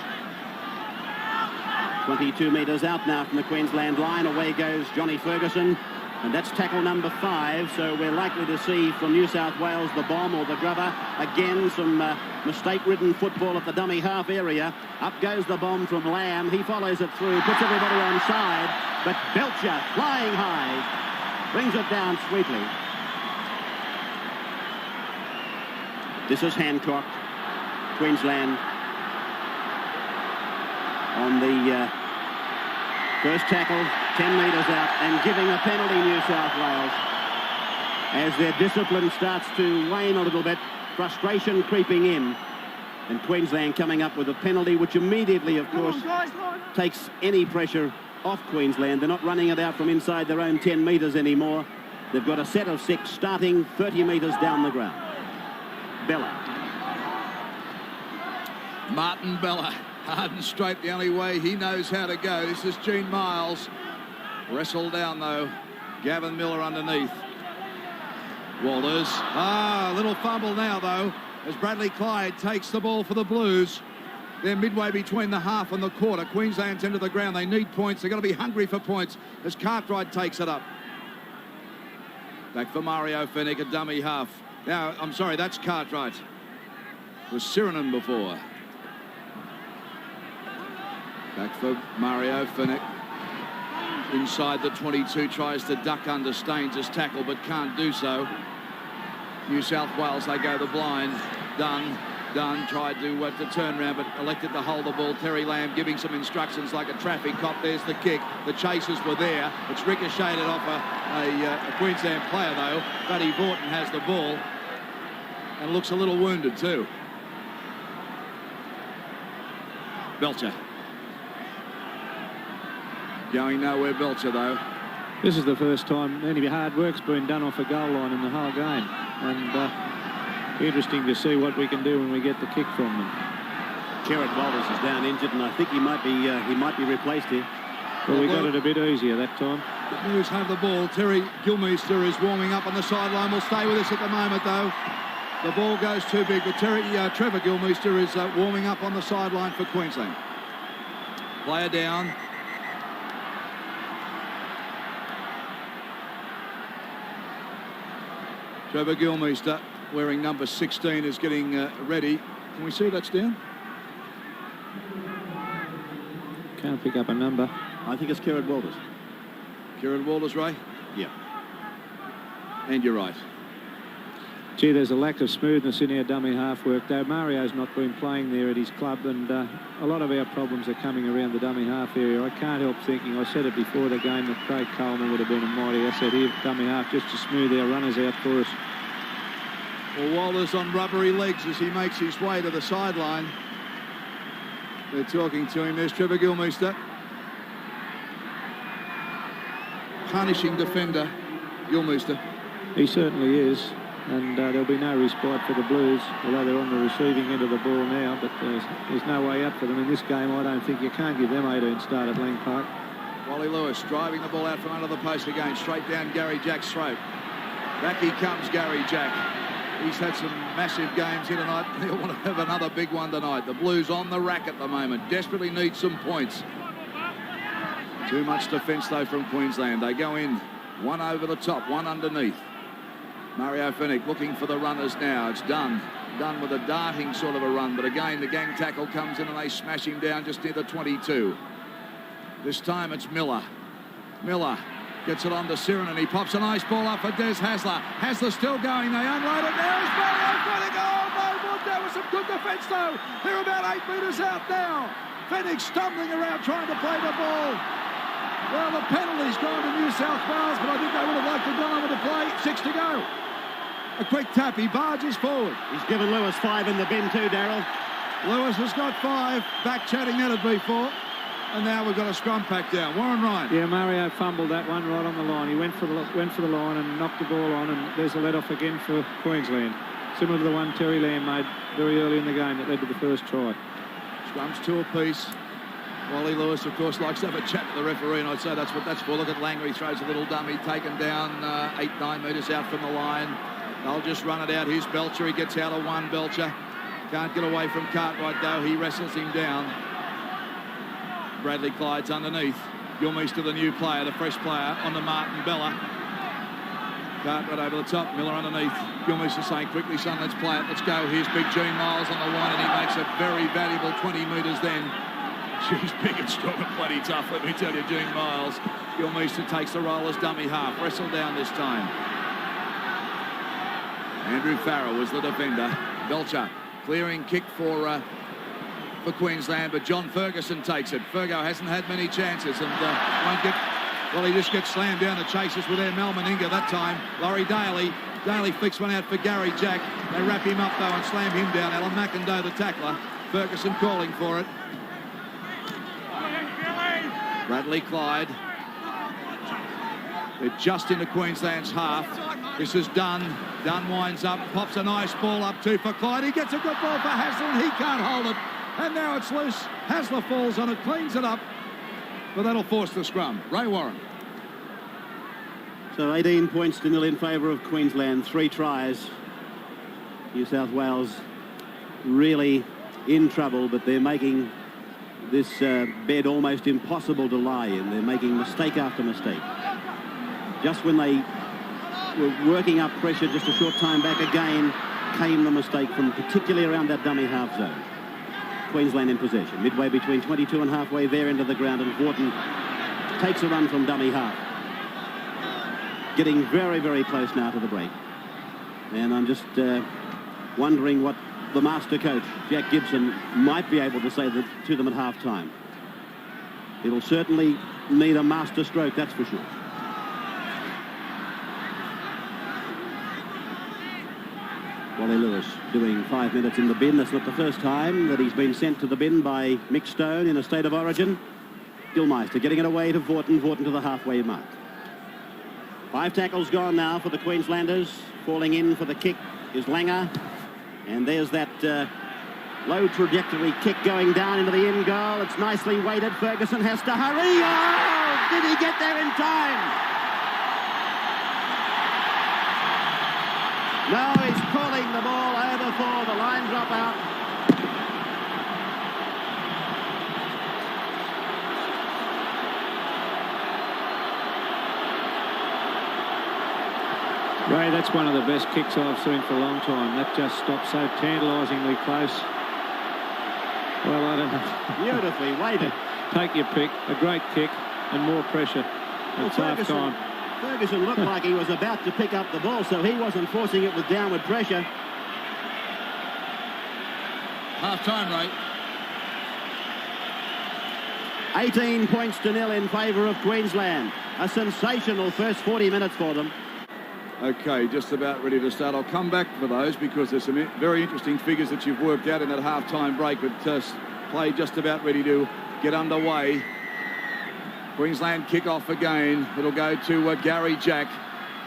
22 metres out now from the Queensland line. Away goes Johnny Ferguson. And that's tackle number 5, so we're likely to see from New South Wales the bomb or the grubber. Again, some mistake-ridden football at the dummy half area. Up goes the bomb from Lamb. He follows it through, puts everybody on side. But Belcher, flying high, brings it down sweetly. This is Hancock, Queensland, on the first tackle, 10 metres out, and giving a penalty, New South Wales. As their discipline starts to wane a little bit, frustration creeping in, and Queensland coming up with a penalty, which immediately, of course, takes any pressure off Queensland. They're not running it out from inside their own 10 metres anymore. They've got a set of 6 starting 30 metres down the ground. Bella. Martin Bella. Hard and straight, the only way he knows how to go. This is Gene Miles. Wrestled down, though. Gavin Miller underneath. Walters. A little fumble now, though, as Bradley Clyde takes the ball for the Blues. They're midway between the half and the quarter. Queensland's into the ground. They need points. They're going to be hungry for points as Cartwright takes it up. Back for Mario Fenech, a dummy half. Now, I'm sorry, that's Cartwright. It was Sirenen before. Back for Mario Fenech. Inside the 22, tries to duck under Staines' tackle, but can't do so. New South Wales, they go the blind. Dunn tried to turn around, but elected to hold the ball. Terry Lamb giving some instructions like a traffic cop. There's the kick. The chasers were there. It's ricocheted off a Queensland player, though. Buddy Vorton has the ball and looks a little wounded, too. Belcher. Going nowhere, Belcher, though. This is the first time any hard work's been done off a goal line in the whole game. And interesting to see what we can do when we get the kick from them. Jared Walters is down injured, and I think he might be replaced here. Well, we got it a bit easier that time. The Blues have the ball. Terry Gilmeister is warming up on the sideline. Will stay with us at the moment, though. The ball goes too big, but Trevor Gilmeister is warming up on the sideline for Queensland. Player down. Trevor Gilmeister, wearing number 16, is getting ready. Can we see that's down? Can't pick up a number. I think it's Kieran Walters. Kieran Walters, Ray? Yeah. And you're right. Gee, there's a lack of smoothness in our dummy half work, though. Mario's not been playing there at his club, and a lot of our problems are coming around the dummy half area. I can't help thinking, I said it before the game, that Craig Coleman would have been a mighty asset here, dummy half, just to smooth our runners out for us. Well, Walters on rubbery legs as he makes his way to the sideline. They're talking to him. There's Trevor Gilmeister. Punishing defender, Gilmeister. He certainly is. and there'll be no respite for the Blues, although they're on the receiving end of the ball now, but there's no way up for them in this game. I don't think you can't give them 18 start at Lang Park. Wally Lewis driving the ball out from under the post again, straight down Gary Jack's throat. Back he comes, Gary Jack. He's had some massive games here tonight. He'll want to have another big one tonight. The Blues on the rack at the moment, desperately need some points. Too much defence though from Queensland. They go in, one over the top, one underneath. Mario Fennick looking for the runners now. It's done with a darting sort of a run, but again the gang tackle comes in and they smash him down just near the 22. This time it's Miller. Miller gets it on to Siren and he pops a nice ball up for Des Hasler. Hasler still going. They unload it now. It's Mario Fennick. Oh my God, that was some good defence though. They're about 8 metres out now. Fennick stumbling around trying to play the ball. Well, the penalty's gone to New South Wales, but I think they would have liked to go on with the play. 6 to go. A quick tap. He barges forward. He's given Lewis 5 in the bin too, Darryl. Lewis has got 5. Back chatting that'd be 4. And now we've got a scrum pack down. Warren Ryan. Yeah, Mario fumbled that one right on the line. He went for the line and knocked the ball on, and there's a let-off again for Queensland. Similar to the one Terry Lamb made very early in the game that led to the first try. Scrums 2 apiece. Wally Lewis, of course, likes to have a chat with the referee, and I'd say that's what that's for. Look at Langer. He throws a little dummy, taken down 8-9 metres out from the line. They'll just run it out. Here's Belcher. He gets out of one, Belcher. Can't get away from Cartwright, though. He wrestles him down. Bradley Clyde's underneath. Gilmeister, the new player, the fresh player, on the Martin Bella. Cartwright over the top. Miller underneath. Gilmeister saying, quickly, son, let's play it. Let's go. Here's Big Gene Miles on the line, and he makes a very valuable 20 metres then. She's big and strong and bloody tough, let me tell you, Gene Miles. Gilmeister takes the roll as dummy half. Wrestle down this time. Andrew Farrell was the defender. Belcher clearing kick for Queensland, but John Ferguson takes it. Fergo hasn't had many chances and won't get... Well, he just gets slammed down the chasers with their Mal Meninga that time. Laurie Daly. Daly flicks one out for Gary Jack. They wrap him up, though, and slam him down. Alan McIndoe, the tackler. Ferguson calling for it. Bradley Clyde. They're just into Queensland's half. This is Dunn. Dunn winds up, pops a nice ball up too for Clyde. He gets a good ball for Hasler and he can't hold it. And now it's loose. Hasler falls on it, cleans it up. But that'll force the scrum. Ray Warren. So 18 points to 0 in favour of Queensland. 3 tries. New South Wales really in trouble, but they're making this bed almost impossible to lie in. They're making mistake after mistake. Just when they were working up pressure just a short time back again, came the mistake from particularly around that dummy half zone. Queensland in possession, midway between 22 and halfway there into the ground, and Wharton takes a run from dummy half. Getting very, very close now to the break. And I'm just wondering what the master coach, Jack Gibson, might be able to say to them at half-time. It'll certainly need a master stroke, that's for sure. Wally Lewis doing 5 minutes in the bin. That's not the first time that he's been sent to the bin by Mick Stone in a state of origin. Gilmeister getting it away to Vaughton. Vaughton to the halfway mark. 5 tackles gone now for the Queenslanders. Falling in for the kick is Langer. And there's that low trajectory kick going down into the in goal. It's nicely weighted. Ferguson has to hurry. Oh, did he get there in time? No, he's pulling the ball over for the line drop out. Ray, that's one of the best kicks I've seen for a long time. That just stopped so tantalisingly close. Well, I don't know. Beautifully weighted. Take your pick. A great kick and more pressure. It's half time. Ferguson looked like he was about to pick up the ball, so he wasn't forcing it with downward pressure. Half-time, Ray. 18 points to 0 in favour of Queensland. A sensational first 40 minutes for them. Okay, just about ready to start. I'll come back for those because there's some very interesting figures that you've worked out in that half-time break, but play just about ready to get underway. Queensland kick off again. It'll go to Gary Jack.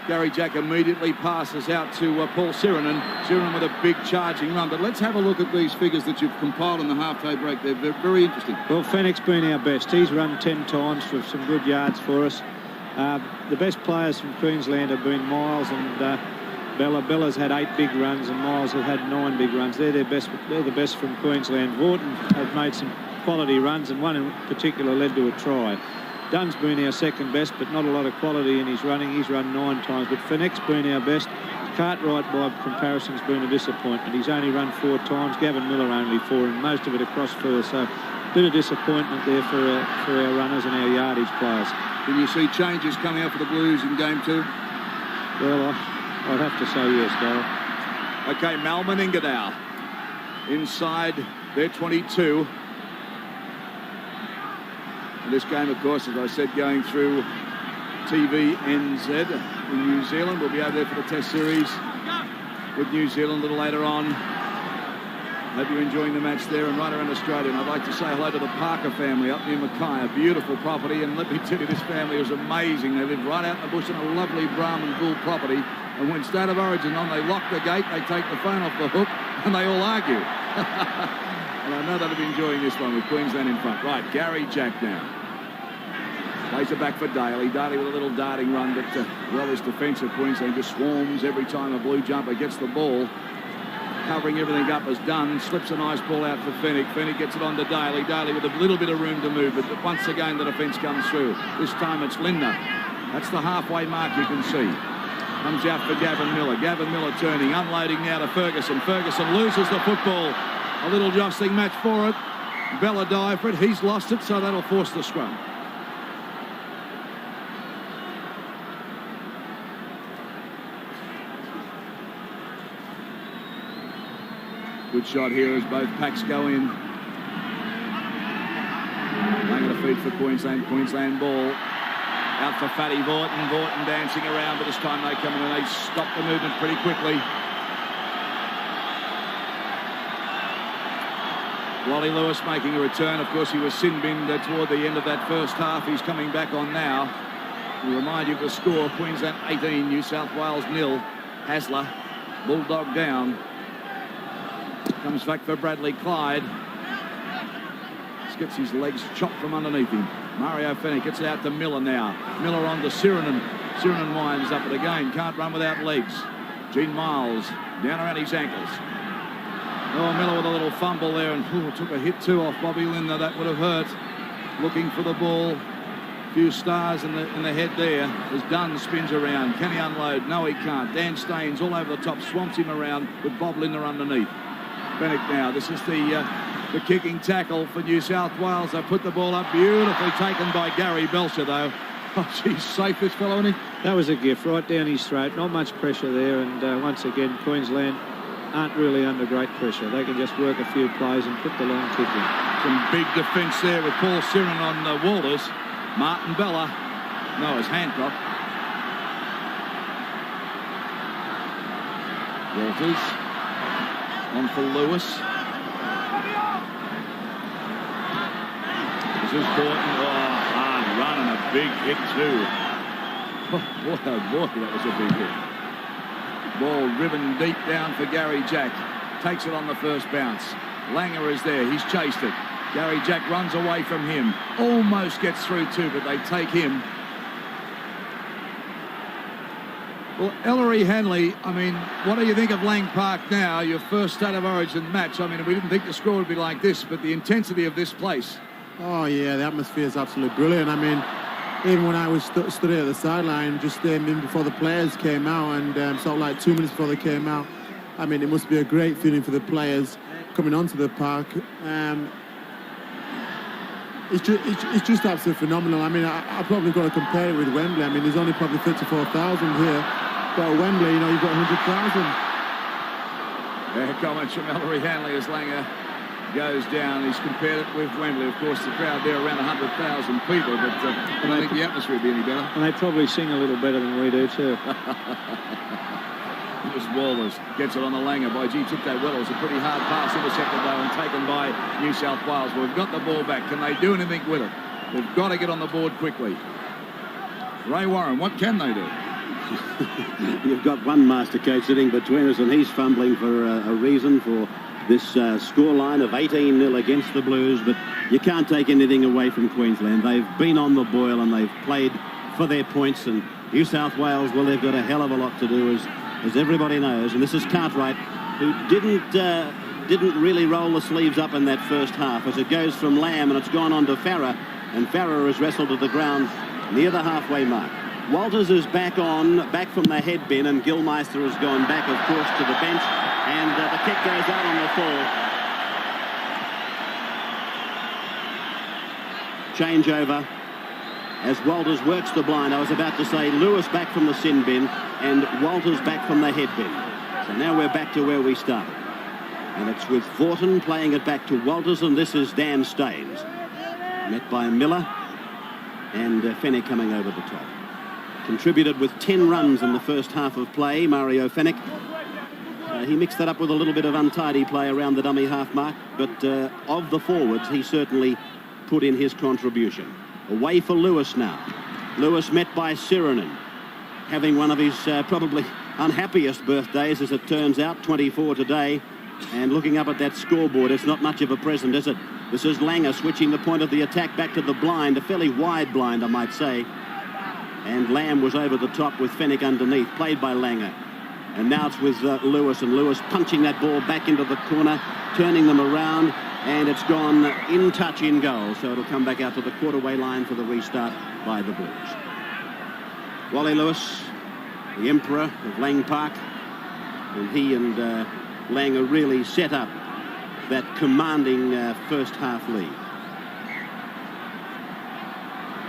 Gary Jack immediately passes out to Paul Sirinen. Sirinen with a big charging run. But let's have a look at these figures that you've compiled in the half-day break. They're very interesting. Well, Fenwick's been our best. He's run 10 times for some good yards for us. The best players from Queensland have been Miles and Bella. Bella's had 8 big runs and Miles have had 9 big runs. They're the best from Queensland. Vorton have made some quality runs, and one in particular led to a try. Dunn's been our second best, but not a lot of quality in his running. He's run 9 times, but Fenwick's been our best. Cartwright, by comparison, has been a disappointment. He's only run 4 times. Gavin Miller only 4, and most of it across first. So a bit of disappointment there for our runners and our yardage players. Can you see changes coming out for the Blues in game 2? Well, I'd have to say yes, Darryl. Okay, Meninga now. Inside their 22. And this game, of course, as I said, going through TVNZ in New Zealand. We'll be over there for the Test Series with New Zealand a little later on. Hope you're enjoying the match there and right around Australia. And I'd like to say hello to the Parker family up near Mackay, a beautiful property. And let me tell you, this family is amazing. They live right out in the bush in a lovely Brahman bull property. And when State of Origin on, they lock the gate, they take the phone off the hook, and they all argue. And I know they'll be enjoying this one with Queensland in front. Right, Gary Jack now. Plays it back for Daly. Daly with a little darting run, but well, this defence of Queensland just swarms every time a blue jumper gets the ball. Covering everything up as done. Slips a nice ball out for Fenwick. Fenwick gets it on to Daly. Daly with a little bit of room to move, but once again the defence comes through. This time it's Linda. That's the halfway mark you can see. Comes out for Gavin Miller. Gavin Miller turning, unloading now to Ferguson. Ferguson loses the football. A little jostling match for it. Bella dive for it. He's lost it, so that'll force the scrum. Good shot here as both packs go in. Laying the feed for Queensland. Queensland ball. Out for Fatty Vorton. Vorton dancing around, but this time they come in and they stop the movement pretty quickly. Wally Lewis making a return. Of course, he was sin-binned toward the end of that first half. He's coming back on now. We remind you of the score. Queensland 18, New South Wales 0. Hasler, Bulldog down. Comes back for Bradley Clyde. Just gets his legs chopped from underneath him. Mario Fenwick gets it out to Miller now. Miller on to Sirinen. Sirinen winds up it again. Can't run without legs. Gene Miles down around his ankles. Oh, Miller with a little fumble there and took a hit too off Bobby Lindner. That would have hurt. Looking for the ball. A few stars in the head there as Dunn spins around. Can he unload? No, he can't. Dan Staines all over the top, swamps him around with Bob Lindner underneath. Fenwick now. This is the kicking tackle for New South Wales. They put the ball up, beautifully taken by Gary Belcher, though. Oh, he's safe, this fellow, isn't he? That was a gift right down his throat. Not much pressure there, and once again, Queensland aren't really under great pressure. They can just work a few plays and put the long kick in. Some big defence there with Paul Sirinen on Walters. Martin Bella. No, it's Hancock. Walters. On for Lewis. This is Borton. Oh, hard run and a big hit too. Oh, boy, that was a big hit. Ball driven deep down for Gary Jack. Takes it on the first bounce. Langer is there. He's chased it. Gary Jack runs away from him. Almost gets through too, but they take him. Well, Ellery Hanley, I mean, what do you think of Lang Park now? Your first State of Origin match. I mean, we didn't think the score would be like this, but the intensity of this place. Oh, yeah, the atmosphere is absolutely brilliant. I mean, even when I was stood at the sideline, just before the players came out and sort of like 2 minutes before they came out, I mean, it must be a great feeling for the players coming onto the park. It's just absolutely phenomenal. I mean, I've probably got to compare it with Wembley. I mean, there's only probably 34,000 here, but at Wembley, you know, you've got 100,000. Yeah, comments from Ellery Hanley as Langer goes down. He's compared it with Wembley. Of course, the crowd there around 100,000 people, but I don't think the atmosphere would be any better. And they probably sing a little better than we do too. It was Walters. Gets it on the Langer by G. Took that well. It was a pretty hard pass, intercepted though and taken by New South Wales. Well, we've got the ball back. Can they do anything with it? They've got to get on the board quickly. Ray Warren, what can they do? You've got one master coach sitting between us, and he's fumbling for a reason for this scoreline of 18-0 against the Blues. But you can't take anything away from Queensland. They've been on the boil and they've played for their points. And New South Wales, well, they've got a hell of a lot to do, as everybody knows. And this is Cartwright, who didn't really roll the sleeves up in that first half, as it goes from Lamb and it's gone on to Farah, and Farah is wrestled to the ground near the halfway mark. Walters is back from the head bin, and Gilmeister has gone back, of course, to the bench, and the kick goes out on the fall. Changeover as Walters works the blind. I was about to say Lewis back from the sin bin and Walters back from the head bin. So now we're back to where we started. And it's with Vaughton playing it back to Walters, and this is Dan Staines. Met by Miller, and Fennick coming over the top. Contributed with 10 runs in the first half of play, Mario Fennick. He mixed that up with a little bit of untidy play around the dummy half mark, but of the forwards, he certainly put in his contribution. Away for Lewis now. Lewis met by Sirenen, having one of his probably unhappiest birthdays, as it turns out, 24 today. And looking up at that scoreboard, it's not much of a present, is it? This is Langer switching the point of the attack back to the blind, a fairly wide blind, I might say. And Lamb was over the top with Fennick underneath, played by Langer. And now it's with Lewis, and Lewis punching that ball back into the corner, turning them around, and it's gone in touch in goal. So it'll come back out to the quarterway line for the restart by the Blues. Wally Lewis, the emperor of Lang Park, and he and Langer really set up that commanding first half lead.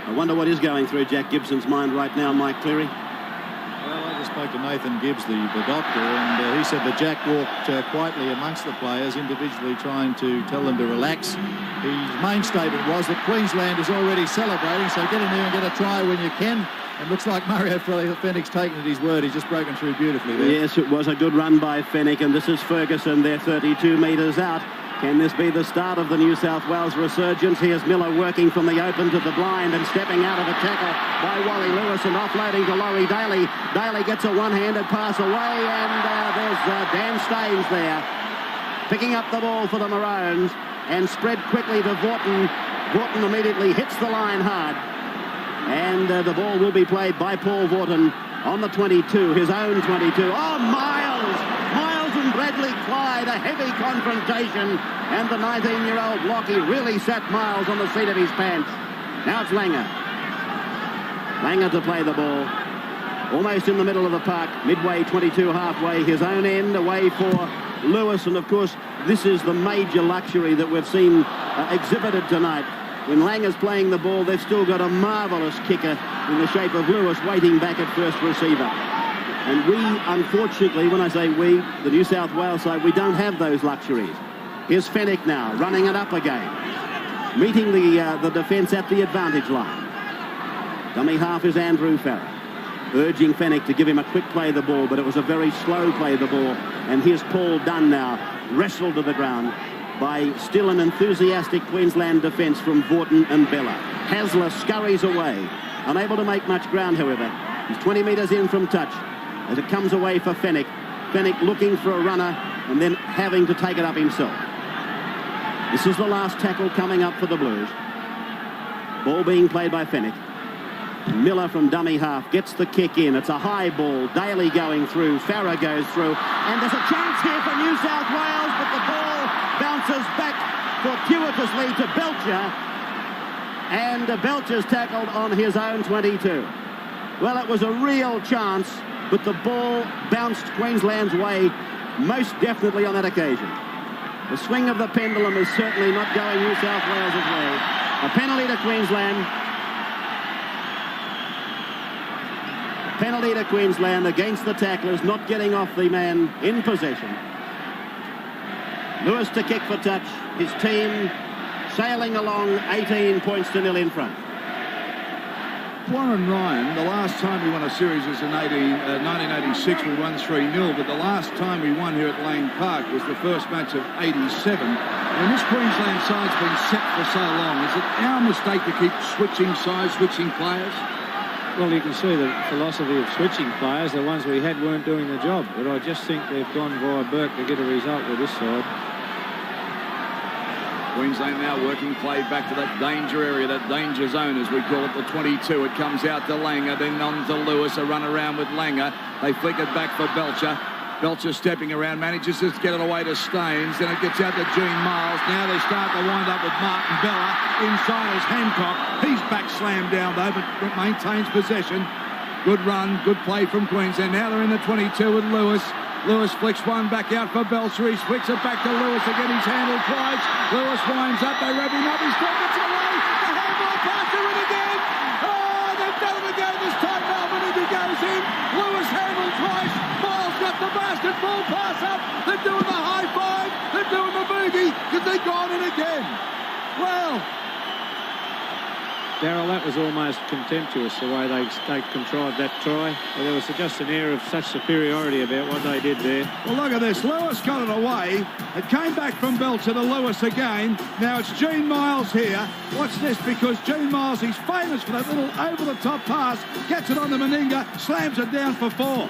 I wonder what is going through Jack Gibson's mind right now, Mike Cleary. Well, I just spoke to Nathan Gibbs, the doctor, and he said that Jack walked quietly amongst the players, individually trying to tell them to relax. His main statement was that Queensland is already celebrating, so get in there and get a try when you can. It looks like Mario Fennick's taken at his word. He's just broken through beautifully there. Yes, it was a good run by Fennick, and this is Ferguson. They're 32 metres out. Can this be the start of the New South Wales resurgence? Here's Miller working from the open to the blind and stepping out of a tackle by Wally Lewis and offloading to Laurie Daly. Daly gets a one-handed pass away, and there's Dan Staines there, picking up the ball for the Maroons and spread quickly to Vaughton. Vaughton immediately hits the line hard. And the ball will be played by Paul Vaughton on the 22, his own 22. Oh, Miles and Bradley Clyde, a heavy confrontation. And the 19-year-old Lockie really sat Miles on the seat of his pants. Now it's Langer. Langer to play the ball. Almost in the middle of the park, midway 22 halfway, his own end away for Lewis. And, of course, this is the major luxury that we've seen exhibited tonight. When Langer's playing the ball, they've still got a marvellous kicker in the shape of Lewis waiting back at first receiver. And we, unfortunately, when I say we, the New South Wales side, we don't have those luxuries. Here's Fennick now, running it up again, meeting the defence at the advantage line. Dummy half is Andrew Farah, urging Fennick to give him a quick play of the ball, but it was a very slow play of the ball. And here's Paul Dunn now, wrestled to the ground by still an enthusiastic Queensland defence from Vaughton and Bella. Hasler scurries away, unable to make much ground, however. He's 20 metres in from touch as it comes away for Fennick. Fennick looking for a runner and then having to take it up himself. This is the last tackle coming up for the Blues. Ball being played by Fennick. Miller from dummy half gets the kick in. It's a high ball. Daly going through. Farah goes through. And there's a chance here for New South Wales, but the ball bounces back fortuitously to Belcher. And Belcher's tackled on his own 22. Well, it was a real chance, but the ball bounced Queensland's way most definitely on that occasion. The swing of the pendulum is certainly not going New South Wales' way. A penalty to Queensland. Penalty to Queensland against the tacklers, not getting off the man in possession. Lewis to kick for touch. His team sailing along 18 points to nil in front. Warren Ryan, the last time we won a series was in 1986. We won 3-0, but the last time we won here at Lang Park was the first match of 87. And this Queensland side's been set for so long. Is it our mistake to keep switching sides, switching players? Well, you can see the philosophy of switching players. The ones we had weren't doing the job, but I just think they've gone via Burke to get a result with this side. Queensland now working play back to that danger area, that danger zone as we call it, the 22. It comes out to Langer, then on to Lewis, a run around with Langer. They flick it back for Belcher. Belcher stepping around, manages to get it away to Staines. Then it gets out to Gene Miles. Now they start to wind up with Martin Bella. Inside is Hancock. He's back slammed down though, but maintains possession. Good run, good play from Queensland. Now they're in the 22 with Lewis. Lewis flicks one back out for Belcher. He flicks it back to Lewis again. He's handled twice. Lewis winds up. They rev him up. He still gets away. The handball pass to it again. Oh, they've done it again this time. Now Meninga goes in. Lewis handled twice. Miles got the basketball pass up. They're doing the high five. They're doing the boogie because they've gone in again. Well, Darryl, that was almost contemptuous the way they contrived that try. There was just an air of such superiority about what they did there. well, look at this. Lewis got it away. It came back from Belcher to Lewis again. Now it's Gene Miles here. Watch this, because Gene Miles, he's famous for that little over-the-top pass. Gets it on to Meninga, slams it down for 4.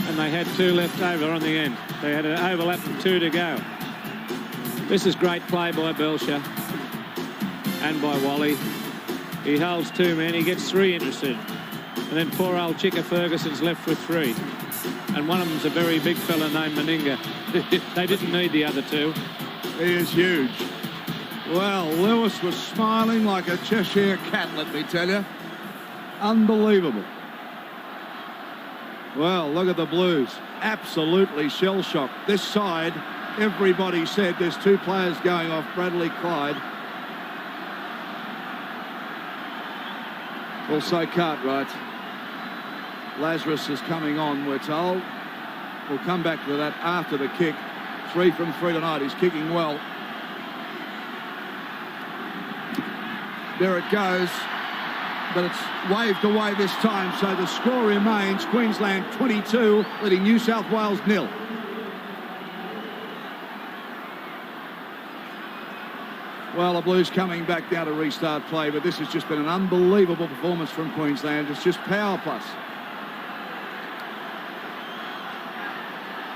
And they had 2 left over on the end. They had an overlap and 2 to go. This is great play by Belcher and by Wally. He holds 2 men, he gets 3 interested. And then poor old Chicka Ferguson's left with 3. And one of them's a very big fella named Meninga. They didn't need the other 2. He is huge. Well, Lewis was smiling like a Cheshire cat, let me tell you. Unbelievable. Well, look at the Blues. Absolutely shell-shocked. This side, everybody said there's 2 players going off, Bradley Clyde. Also Cartwright. Lazarus is coming on, we're told. We'll come back to that after the kick. 3 from 3 tonight. He's kicking well. There it goes. But it's waved away this time, so the score remains Queensland 22, leading New South Wales 0. Well, the Blues coming back now to restart play, but this has just been an unbelievable performance from Queensland. It's just power plus.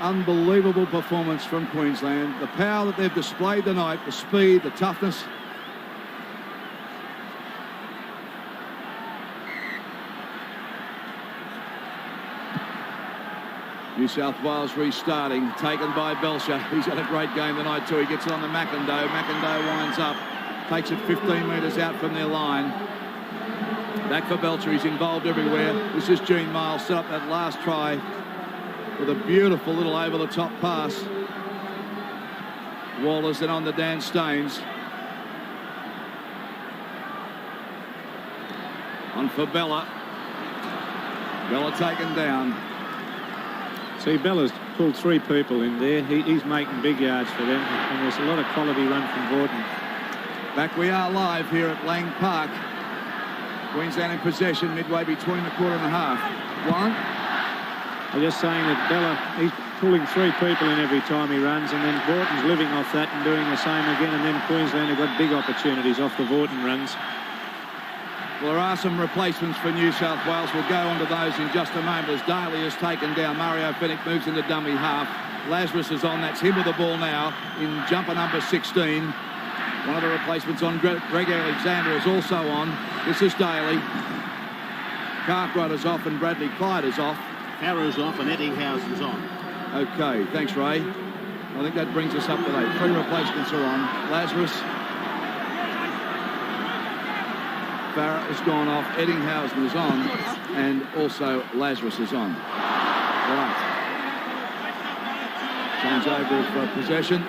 Unbelievable performance from Queensland. The power that they've displayed tonight, the speed, the toughness. New South Wales restarting, taken by Belcher. He's had a great game tonight too. He gets it on the Macindoe. Macindoe winds up, takes it 15 metres out from their line. Back for Belcher. He's involved everywhere. This is Gene Miles, set up that last try with a beautiful little over-the-top pass. Waller's then on to Dan Staines. On for Bella. Bella taken down. See, Bella's pulled 3 people in there. He's making big yards for them, and there's a lot of quality run from Vorton. Back we are live here at Lang Park. Queensland in possession midway between the quarter and a half. Warren? I'm just saying that Bella, he's pulling 3 people in every time he runs, and then Vorton's living off that and doing the same again, and then Queensland have got big opportunities off the Vorton runs. Well, there are some replacements for New South Wales. We'll go on to those in just a moment as Daly is taken down. Mario Fennick moves into dummy half. Lazarus is on. That's him with the ball now in jumper number 16. One of the replacements on. Greg Alexander is also on. This is Daly. Cartwright is off and Bradley Clyde is off. Farrow's off and Eddinghausen's on. Okay, thanks, Ray. I think that brings us up to date. 3 replacements are on. Lazarus. Farrah has gone off, Eddinghausen is on, and also Lazarus is on. Right. Change over of possession.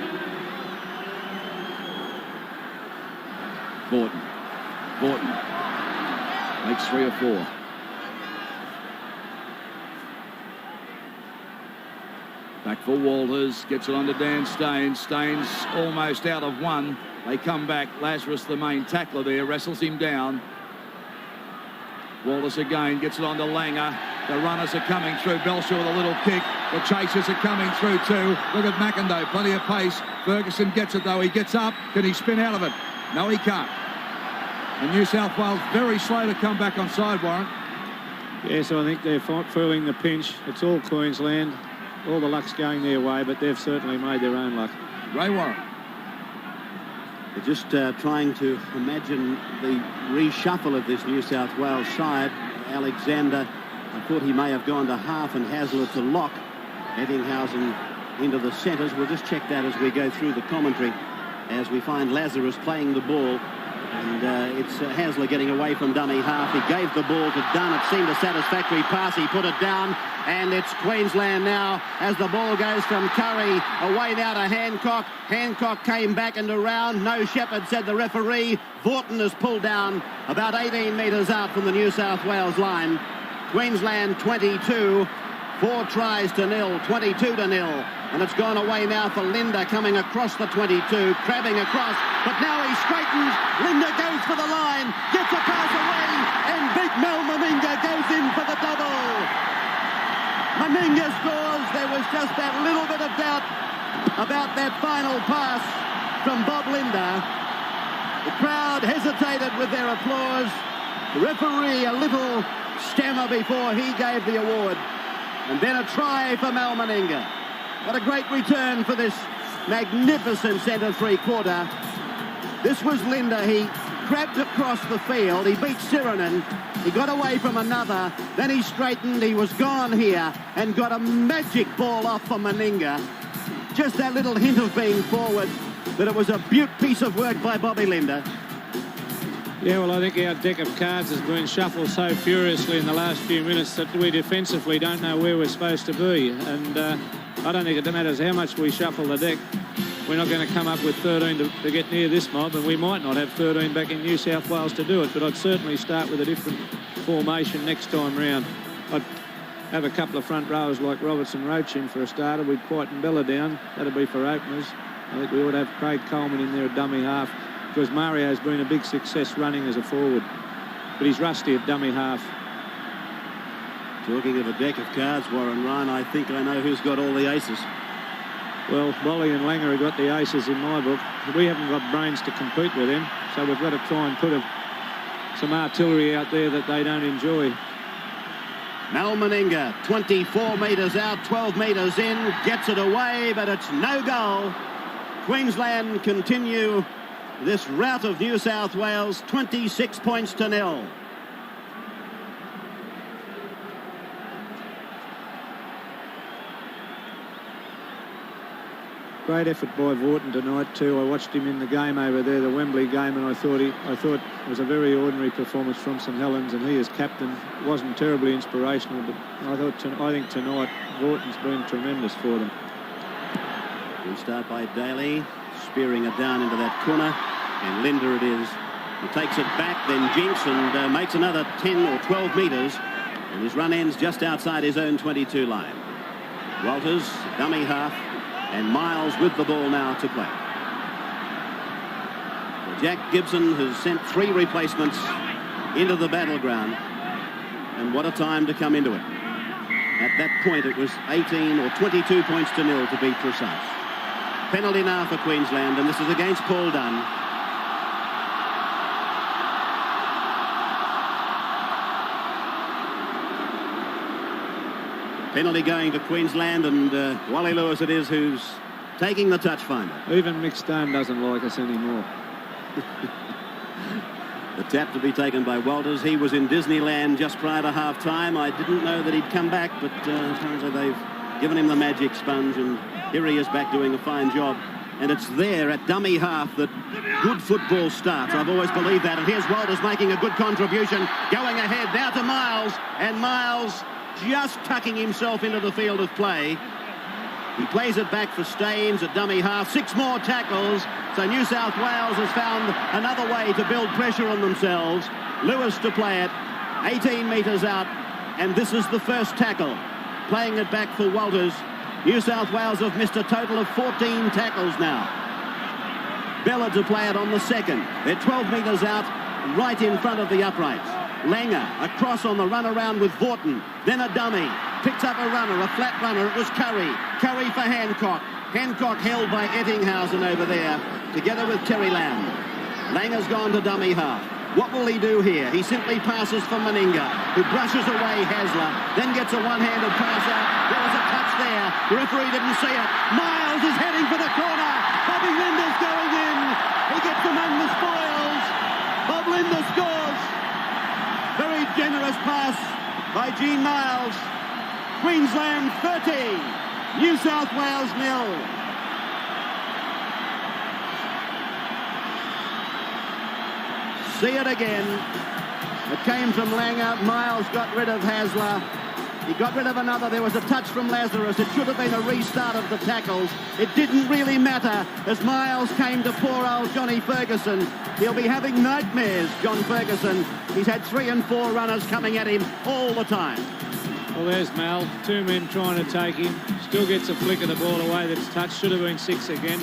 Vorton. Makes 3 or 4. Back for Walters, gets it on to Dan Staines. Staines almost out of 1. They come back. Lazarus, the main tackler there, wrestles him down. Walters again, gets it on to Langer. The runners are coming through. Belcher with a little kick. The chasers are coming through too. Look at Macindoe, plenty of pace. Ferguson gets it though. He gets up. Can he spin out of it? No, he can't. And New South Wales very slow to come back on side, Warren. Yes, I think they're feeling the pinch. It's all Queensland. All the luck's going their way, but they've certainly made their own luck. Ray Warren. They're just trying to imagine the reshuffle of this New South Wales side. Alexander, I thought he may have gone to half and Hazlitt to lock. Ettinghausen into the centres. We'll just check that as we go through the commentary, as we find Lazarus playing the ball. And it's Hasler getting away from dummy half. He gave the ball to Dunn. It seemed a satisfactory pass. He put it down. And it's Queensland now as the ball goes from Curry away now to Hancock. Hancock came back and around. No Shepherd, said the referee. Vaughton is pulled down about 18 metres out from the New South Wales line. Queensland 22. 4 tries to nil. 22 to nil. And it's gone away now for Linda coming across the 22, crabbing across, but now he straightens. Linda goes for the line, gets a pass away, and big Mel Meninga goes in for the double. Meninga scores. There was just that little bit of doubt about that final pass from Bob Linda. The crowd hesitated with their applause. The referee a little stammer before he gave the award. And then a try for Mel Meninga. What a great return for this magnificent centre three-quarter. This was Linda. He grabbed across the field. He beat Sirinen. He got away from another. Then he straightened. He was gone here and got a magic ball off for Meninga. Just that little hint of being forward, that it was a beaut piece of work by Bobby Linda. Yeah, well, I think our deck of cards has been shuffled so furiously in the last few minutes that we defensively don't know where we're supposed to be. And I don't think it matters how much we shuffle the deck. We're not going to come up with 13 to get near this mob, and we might not have 13 back in New South Wales to do it, but I'd certainly start with a different formation next time round. I'd have a couple of front rows like Robertson Roach in for a starter. We'd quieten Bella down. That'd be for openers. I think we ought to have Craig Coleman in there at dummy half, because Mario's been a big success running as a forward, but he's rusty at dummy half. Talking of a deck of cards, Warren Ryan, I think I know who's got all the aces. Well, Wally and Langer have got the aces in my book. We haven't got brains to compete with him, so we've got to try and put some artillery out there that they don't enjoy. Mel Meninga, 24 metres out, 12 metres in, gets it away, but it's no goal. Queensland continue this rout of New South Wales, 26 points to nil. Great effort by Vaughton tonight too. I watched him in the game over there, the Wembley game, and I thought it was a very ordinary performance from St Helens, and he as captain wasn't terribly inspirational, but I think tonight Vaughton's been tremendous for them. We start by Daly, spearing it down into that corner, and Linda it is. He takes it back, then jinks and makes another 10 or 12 metres, and his run ends just outside his own 22 line. Walters, dummy half, and Miles with the ball now to play. So Jack Gibson has sent 3 replacements into the battleground, and what a time to come into it. At that point it was 18 or 22 points to nil to be precise. Penalty now for Queensland, and this is against Paul Dunn. Penalty going to Queensland, and Wally Lewis it is who's taking the touch finder. Even Mick Stone doesn't like us anymore. The tap to be taken by Walters. He was in Disneyland just prior to half-time. I didn't know that he'd come back, but apparently they've given him the magic sponge, and here he is back doing a fine job. And it's there at dummy half that good football starts. I've always believed that. And here's Walters making a good contribution. Going ahead now to Miles, and Miles just tucking himself into the field of play. He plays it back for Staines at dummy half. 6 more tackles. So New South Wales has found another way to build pressure on themselves. Lewis to play it. 18 metres out. And this is the first tackle. Playing it back for Walters. New South Wales have missed a total of 14 tackles now. Bella to play it on the second. They're 12 metres out, right in front of the uprights. Langer across on the run around with Vaughton. Then a dummy. Picks up a runner, a flat runner. It was Curry. Curry for Hancock. Hancock held by Ettinghausen over there, together with Terry Lamb. Langer's gone to dummy half. What will he do here? He simply passes for Meninga, who brushes away Hasler, then gets a one-handed pass out. There was a touch there. The referee didn't see it. Miles is heading for the corner. Bobby Linda's going in. He gets among the spoils. Bob Linda scores. Very generous pass by Gene Miles. Queensland 30, New South Wales 0. See it again. It came from Langer. Miles got rid of Hasler. He got rid of another. There was a touch from Lazarus. It should have been a restart of the tackles. It didn't really matter as Miles came to poor old Johnny Ferguson. He'll be having nightmares, John Ferguson. He's had 3 and 4 runners coming at him all the time. Well, there's Mal. 2 men trying to take him. Still gets a flick of the ball away that's touched. Should have been 6 again.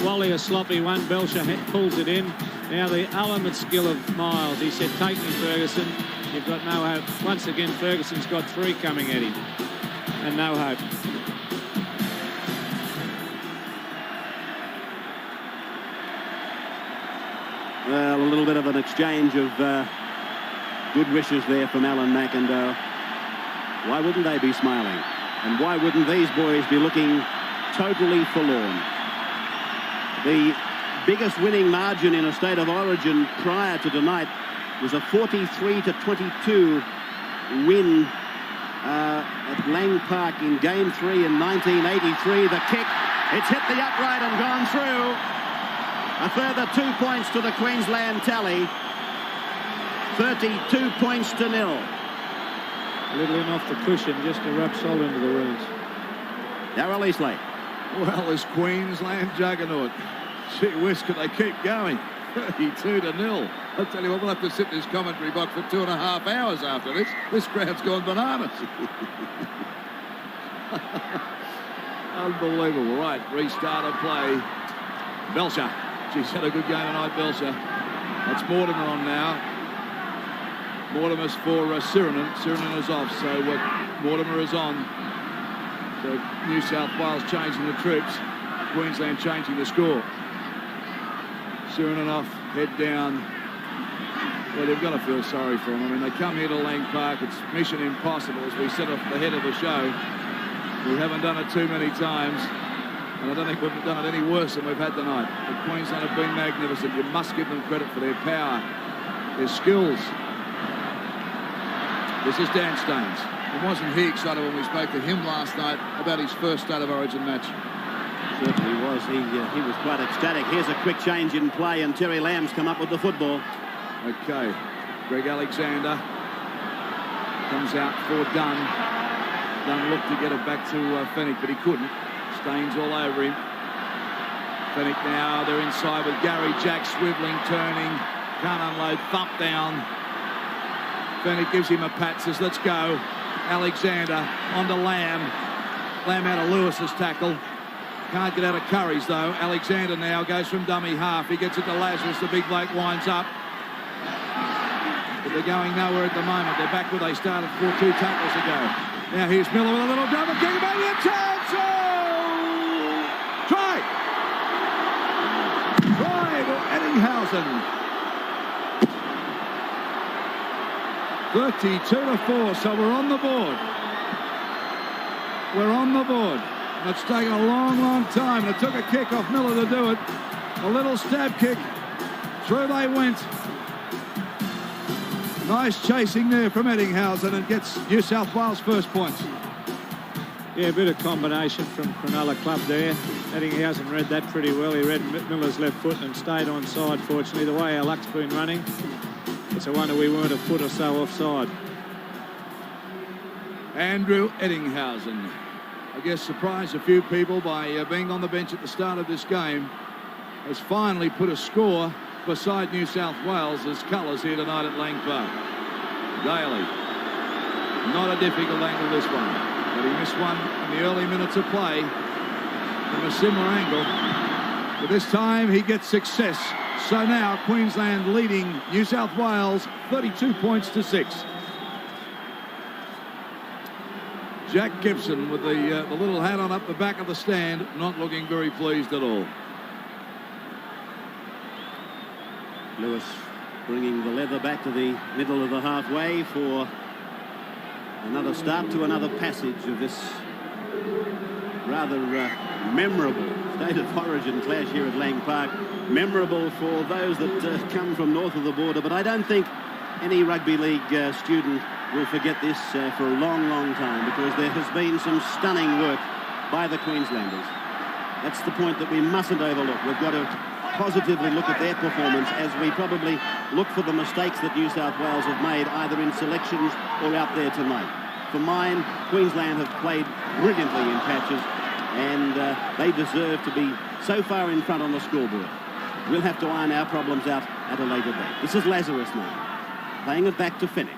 Wally a sloppy one. Belcher pulls it in. Now the element skill of Miles. He said, take me, Ferguson. You've got no hope. Once again, Ferguson's got 3 coming at him. And no hope. Well, a little bit of an exchange of good wishes there from Alan McIndoe. Why wouldn't they be smiling? And why wouldn't these boys be looking totally forlorn? The biggest winning margin in a state of origin prior to tonight was a 43-22 win at Lang Park in Game 3 in 1983. The kick, it's hit the upright and gone through. A further 2 points to the Queensland tally. 32 points to 0. A little in off the cushion just to rub salt into the wounds. Darryl Eastlake. Well, this Queensland juggernaut. Gee whiz, could they keep going? 32-0. I'll tell you what, we'll have to sit in this commentary box for 2.5 hours after this. This crowd's gone bananas. Unbelievable. Right, restart of play. Belcher. She's had a good game tonight, Belcher. That's Mortimer on now. Mortimer's for Sirinen. Sirinen is off, so Mortimer is on. So New South Wales changing the troops. Queensland changing the score. Sirinen off, head down. Well, they've got to feel sorry for him. I mean, they come here to Lang Park. It's mission impossible, as we said off the head of the show. We haven't done it too many times. And I don't think we've done it any worse than we've had tonight. But Queensland have been magnificent. You must give them credit for their power, their skills. This is Dan Staines. And wasn't he excited when we spoke to him last night about his first State of Origin match? Certainly was. He was quite ecstatic. Here's a quick change in play, and Terry Lamb's come up with the football. Okay. Greg Alexander comes out for Dunn. Dunn looked to get it back to Fennick, but he couldn't. Staines all over him. Fennick now, they're inside with Gary Jack swiveling, turning. Can't unload, thump down. Fennick gives him a pat, says, let's go. Alexander onto Lamb. Lamb out of Lewis's tackle. Can't get out of Curry's, though. Alexander now goes from dummy half. He gets it to Lazarus. The big bloke winds up. But they're going nowhere at the moment. They're back where they started 2 tackles ago. Now here's Miller with a little double kick about the chance. Oh! Try! Try to Eddinghausen. 32-4, so we're on the board. We're on the board. And it's taken a long, long time. It took a kick off Miller to do it. A little stab kick. Through they went. Nice chasing there from Eddinghausen and gets New South Wales first points. Yeah, a bit of combination from Cronulla club there. Eddinghausen read that pretty well. He read Miller's left foot and stayed onside, fortunately. The way our luck's been running, it's a wonder we weren't a foot or so offside. Andrew Eddinghausen, I guess, surprised a few people by being on the bench at the start of this game, has finally put a score beside New South Wales' colours here tonight at Lang Park. Daly, not a difficult angle this one, but he missed one in the early minutes of play from a similar angle. But this time he gets success. So now Queensland leading New South Wales 32 points to 6. Jack Gibson with the little hat on up the back of the stand, not looking very pleased at all. Lewis bringing the leather back to the middle of the halfway for another start to another passage of this rather memorable State of Origin clash here at Lang Park. Memorable for those that come from north of the border, but I don't think any rugby league student will forget this for a long, long time, because there has been some stunning work by the Queenslanders. That's the point that we mustn't overlook. We've got to positively look at their performance as we probably look for the mistakes that New South Wales have made, either in selections or out there tonight. For mine, Queensland have played brilliantly in patches, and they deserve to be so far in front on the scoreboard. We'll have to iron our problems out at a later date. This is Lazarus now, playing it back to Fennick.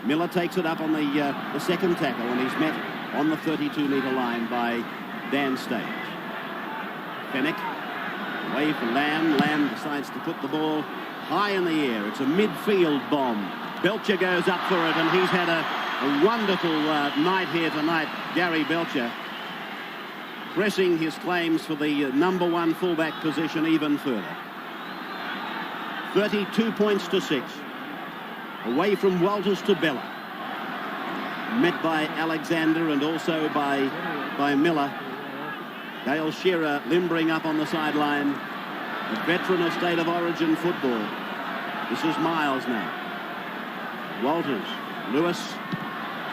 Miller takes it up on the second tackle, and he's met on the 32-metre line by Dan Stage. Fennick away for Lamb. Lamb decides to put the ball high in the air. It's a midfield bomb. Belcher goes up for it, and he's had a wonderful night here tonight, Gary Belcher, pressing his claims for the number one fullback position even further. 32 points to 6. Away from Walters to Bella. Met by Alexander and also by Miller. Dale Shearer limbering up on the sideline. A veteran of State of Origin football. This is Miles now. Walters. Lewis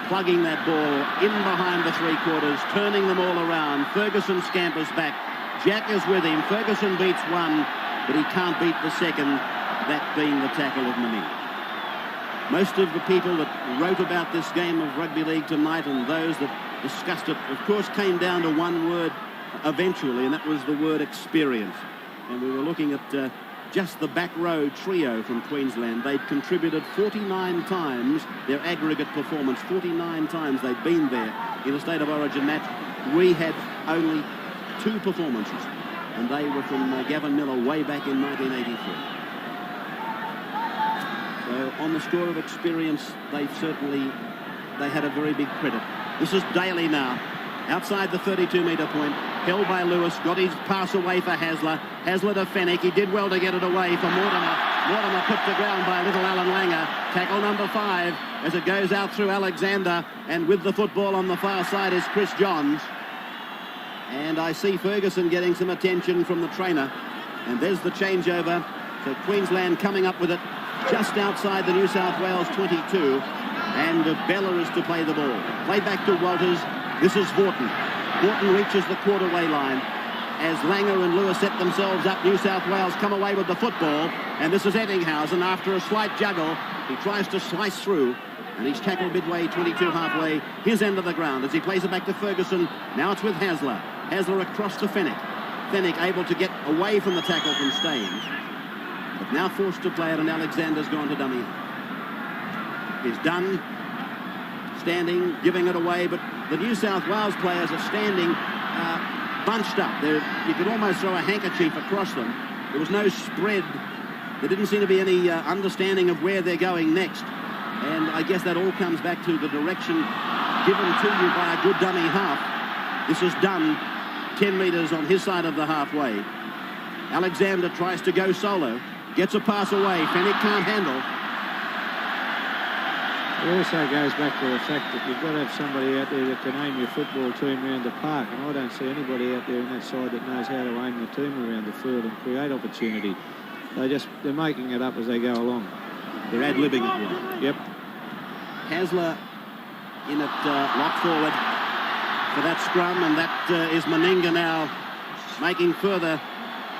plugging that ball in behind the three-quarters, turning them all around. Ferguson scampers back. Jack is with him. Ferguson beats one, but he can't beat the second, that being the tackle of Meninga. Most of the people that wrote about this game of rugby league tonight, and those that discussed it, of course, came down to one word eventually, and that was the word experience. And we were looking at just the back row trio from Queensland. They'd contributed 49 times their aggregate performance. 49 times they'd been there in a State of Origin match. We had only 2 performances, and they were from Gavin Miller way back in 1983. So on the score of experience, they had a very big credit. This is Daly now, outside the 32-metre point, held by Lewis, got his pass away for Hasler. Hasler to Fennick. He did well to get it away for Mortimer. Mortimer put to ground by little Alan Langer. Tackle number 5 as it goes out through Alexander, and with the football on the far side is Chris Johns. And I see Ferguson getting some attention from the trainer, and there's the changeover. So Queensland coming up with it just outside the New South Wales 22, and Bella is to play the ball. Play back to Walters. This is Horton. Horton reaches the quarter-way line as Langer and Lewis set themselves up. New South Wales come away with the football, and this is Ettinghausen. After a slight juggle, he tries to slice through, and he's tackled midway, 22 halfway, his end of the ground as he plays it back to Ferguson. Now it's with Hasler. Hasler across to Fennick. Fennick able to get away from the tackle from Staines, but now forced to play it, and Alexander's gone to dummy. He's done, standing, giving it away, but the New South Wales players are standing bunched up. You could almost throw a handkerchief across them. There was no spread. There didn't seem to be any understanding of where they're going next. And I guess that all comes back to the direction given to you by a good dummy half. This is done 10 metres on his side of the halfway. Alexander tries to go solo. Gets a pass away. Fennick can't handle. It also goes back to the fact that you've got to have somebody out there that can aim your football team around the park, and I don't see anybody out there in that side that knows how to aim the team around the field and create opportunity. They're making it up as they go along. They're ad-libbing it. Yep. Hasler in at lock forward for that scrum, and that is Meninga now making further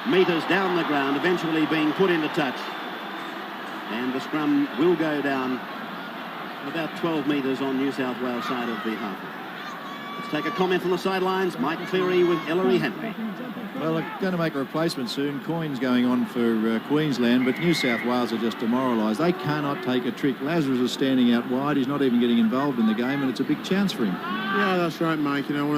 metres down the ground, eventually being put into touch. And the scrum will go down about 12 metres on New South Wales side of the halfway. Let's take a comment from the sidelines. Mike Cleary with Ellery Henry. Well, they're going to make a replacement soon. Coins going on for Queensland, but New South Wales are just demoralised. They cannot take a trick. Lazarus is standing out wide. He's not even getting involved in the game, and it's a big chance for him. Yeah, that's right, Mike. You know, one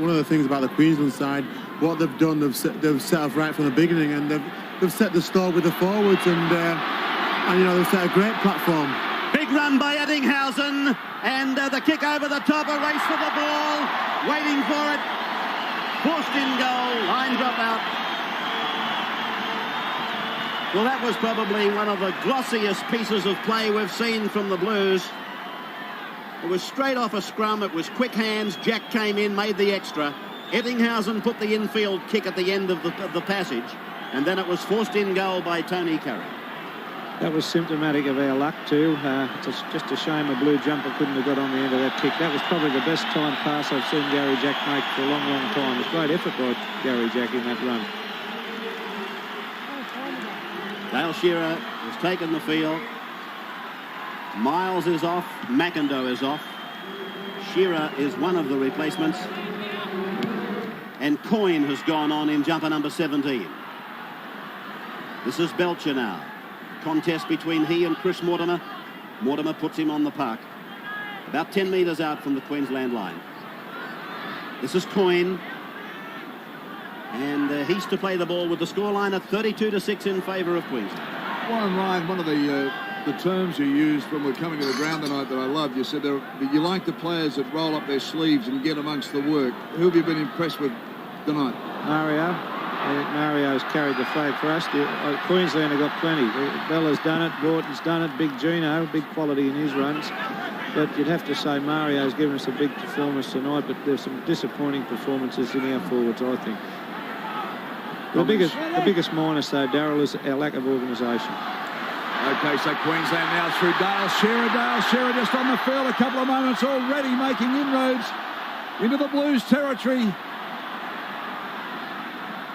of the things about the Queensland side, what they've done, they've set off right from the beginning, and they've set the stall with the forwards, and you know, they've set a great platform. Big run by Ettinghausen, and the kick over the top, a race for the ball, waiting for it, forced in goal, line drop out. Well, that was probably one of the glossiest pieces of play we've seen from the Blues. It was straight off a scrum. It was quick hands. Jack came in, made the extra. Ettinghausen put the infield kick at the end of the passage, and then it was forced in goal by Tony Curry. That was symptomatic of our luck too. It's just a shame a blue jumper couldn't have got on the end of that kick. That was probably the best time pass I've seen Gary Jack make for a long, long time. It was great effort by Gary Jack in that run. Dale Shearer has taken the field. Miles is off. McIndoe is off. Shearer is one of the replacements. And Coyne has gone on in jumper number 17. This is Belcher now. Contest between he and Chris Mortimer. Mortimer puts him on the park. About 10 metres out from the Queensland line. This is Coyne. And he's to play the ball with the scoreline at 32-6 in favour of Queensland. Warren Ryan, one of the terms you used when we're coming to the ground tonight that I loved, you said you like the players that roll up their sleeves and get amongst the work. Who have you been impressed with tonight? Mario. I think Mario's carried the flag for us. Queensland have got plenty. Bella's done it. Borton's done it. Big Gino, big quality in his runs. But you'd have to say Mario's given us a big performance tonight, but there's some disappointing performances in our forwards, I think. The biggest minus, though, Darryl, is our lack of organisation. Okay, so Queensland now through Dale Shearer. Dale Shearer just on the field a couple of moments already, making inroads into the Blues territory.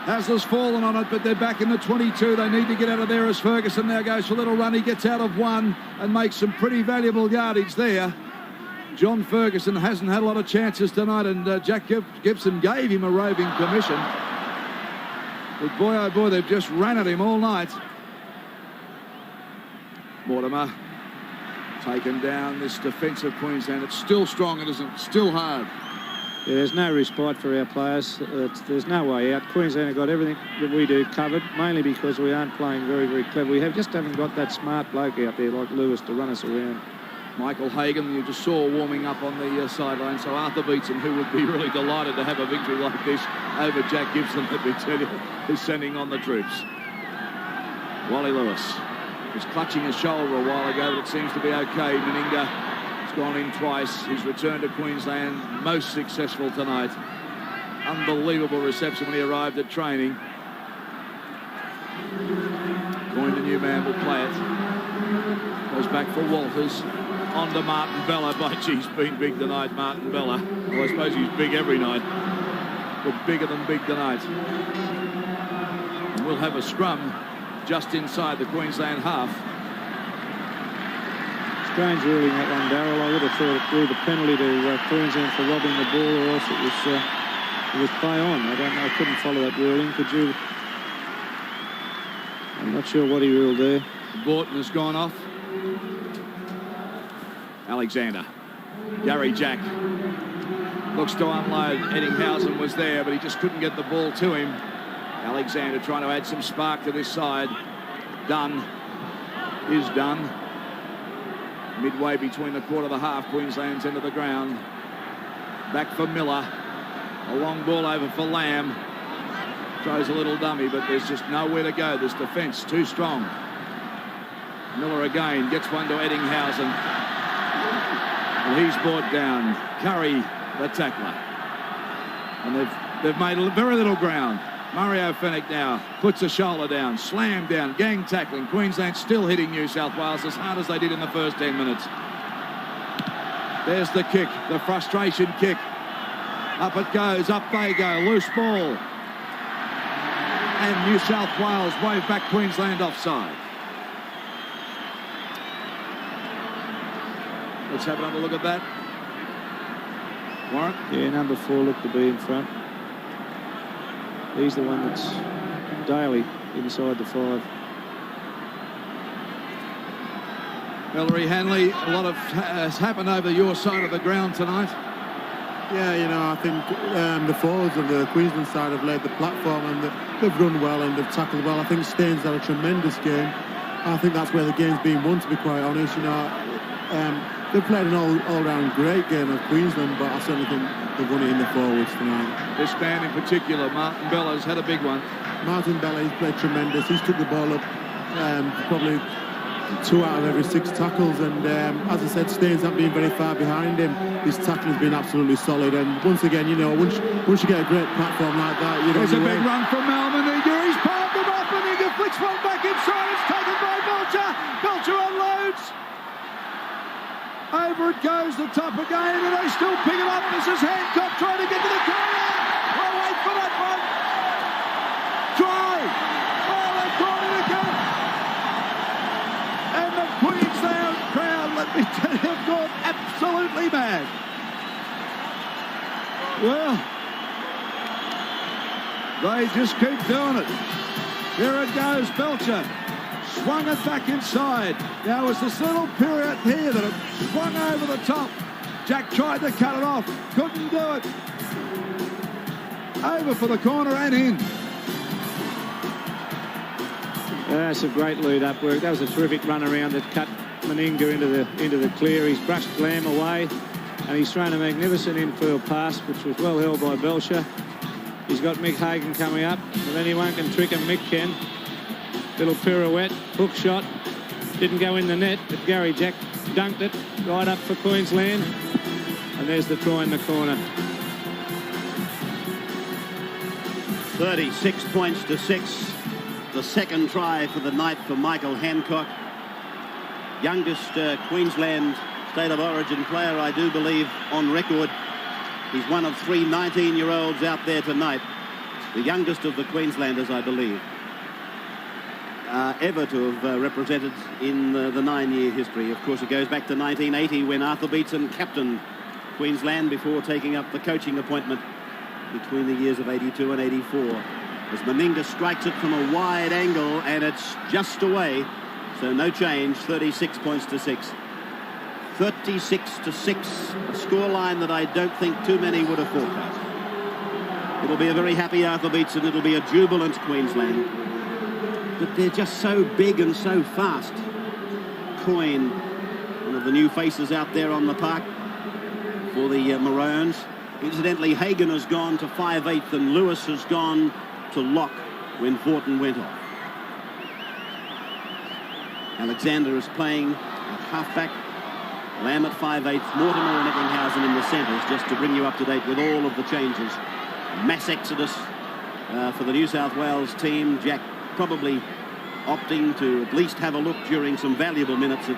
Hasler's fallen on it, but they're back in the 22. They need to get out of there as Ferguson now goes for a little run. He gets out of one and makes some pretty valuable yardage there. John Ferguson hasn't had a lot of chances tonight, and Jack Gibson gave him a roving commission. But boy, oh boy, they've just ran at him all night. Mortimer taken down this defensive Queensland. It's still strong, it isn't. Still hard. Yeah, there's no respite for our players. There's no way out. Queensland have got everything that we do covered, mainly because we aren't playing very, very clever. We just haven't got that smart bloke out there like Lewis to run us around. Michael Hagan, you just saw warming up on the sideline. So Arthur Beetson, who would be really delighted to have a victory like this over Jack Gibson, let me tell you, is sending on the troops. Wally Lewis was clutching his shoulder a while ago, but it seems to be okay. Meninga has gone in twice. He's returned to Queensland, most successful tonight. Unbelievable reception when he arrived at training. Going to Newman will play it. Goes back for Walters. On to Martin Bella. By geez, been big tonight, Martin Bella. Well, I suppose he's big every night, but bigger than big tonight. And we'll have a scrum just inside the Queensland half. Strange ruling that one, Darryl. I would have thought it blew the penalty to Queensland for robbing the ball, or else it was play on. I don't know. I couldn't follow that ruling. Could you? I'm not sure what he ruled there. Borton has gone off. Alexander. Gary Jack looks to unload. Ettinghausen was there, but he just couldn't get the ball to him. Alexander trying to add some spark to this side. Dunn is done. Midway between the quarter and the half, Queensland's into the ground. Back for Miller. A long ball over for Lamb. Throws a little dummy, but there's just nowhere to go. This defence too strong. Miller again gets one to Ettinghausen. And he's brought down. Curry, the tackler. And they've made very little ground. Mario Fennick now puts a shoulder down, slammed down, gang tackling. Queensland still hitting New South Wales as hard as they did in the first 10 minutes. There's the kick, the frustration kick. Up it goes, up they go, loose ball. And New South Wales wave back Queensland offside. Let's have another look at that. Warren? Yeah, number 4 looked to be in front. He's the one that's daily inside the 5. Ellery Hanley, a lot has happened over your side of the ground tonight. Yeah, you know, I think the forwards of the Queensland side have laid the platform, and they've run well and they've tackled well. I think Staines had a tremendous game. I think that's where the game's been won, to be quite honest. You know, they've played an all-round great game of Queensland, but I certainly think they've won it in the forwards tonight. This man in particular, Martin Bella's had a big one. Martin Bella, he's played tremendous. He's took the ball up probably 2 out of every 6 tackles, and as I said, Staines not being very far behind him. His tackling has been absolutely solid, and once again, you know, once you get a great platform like that, you know. There's a big run from Meninga. He's palmed him off. Meninga flicks one back inside. It's taken by Belcher. Belcher unloads. Over it goes, the top again, and they still pick it up. This is Hancock trying to get to the corner. Oh, wait for that one. Try. Oh, they've caught it again. And the Queensland crowd, let me tell you, have gone absolutely mad. Well, they just keep doing it. Here it goes, Belcher. Swung it back inside. Now was this little period here that it swung over the top. Jack tried to cut it off. Couldn't do it. Over for the corner and in. That's a great lead-up work. That was a terrific run around that cut Meninga into the clear. He's brushed Lamb away, and he's thrown a magnificent infield pass, which was well held by Belcher. He's got Mick Hagan coming up. If anyone can trick him, Mick can. Little pirouette, hook shot. Didn't go in the net, but Gary Jack dunked it right up for Queensland. And there's the try in the corner. 36 points to 6. The second try for the night for Michael Hancock. Youngest Queensland State of Origin player, I do believe, on record. He's one of 3 19-year-olds out there tonight. The youngest of the Queenslanders, I believe, ever to have represented in the 9-year history. Of course, it goes back to 1980 when Arthur Beetson captained Queensland before taking up the coaching appointment between the years of 82 and 84. As Meninga strikes it from a wide angle, and it's just away, so no change. 36 points to 6. 36 to 6, a scoreline that I don't think too many would have forecast. It'll be a very happy Arthur Beetson. It'll be a jubilant Queensland. But they're just so big and so fast. Coyne, one of the new faces out there on the park for the Maroons. Incidentally, Hagan has gone to 5/8 and Lewis has gone to lock when Vorton went off. Alexander is playing at halfback. Lamb at 5/8, Mortimer and Eckinghausen in the centres, just to bring you up to date with all of the changes. Mass exodus for the New South Wales team. Jack probably opting to at least have a look during some valuable minutes at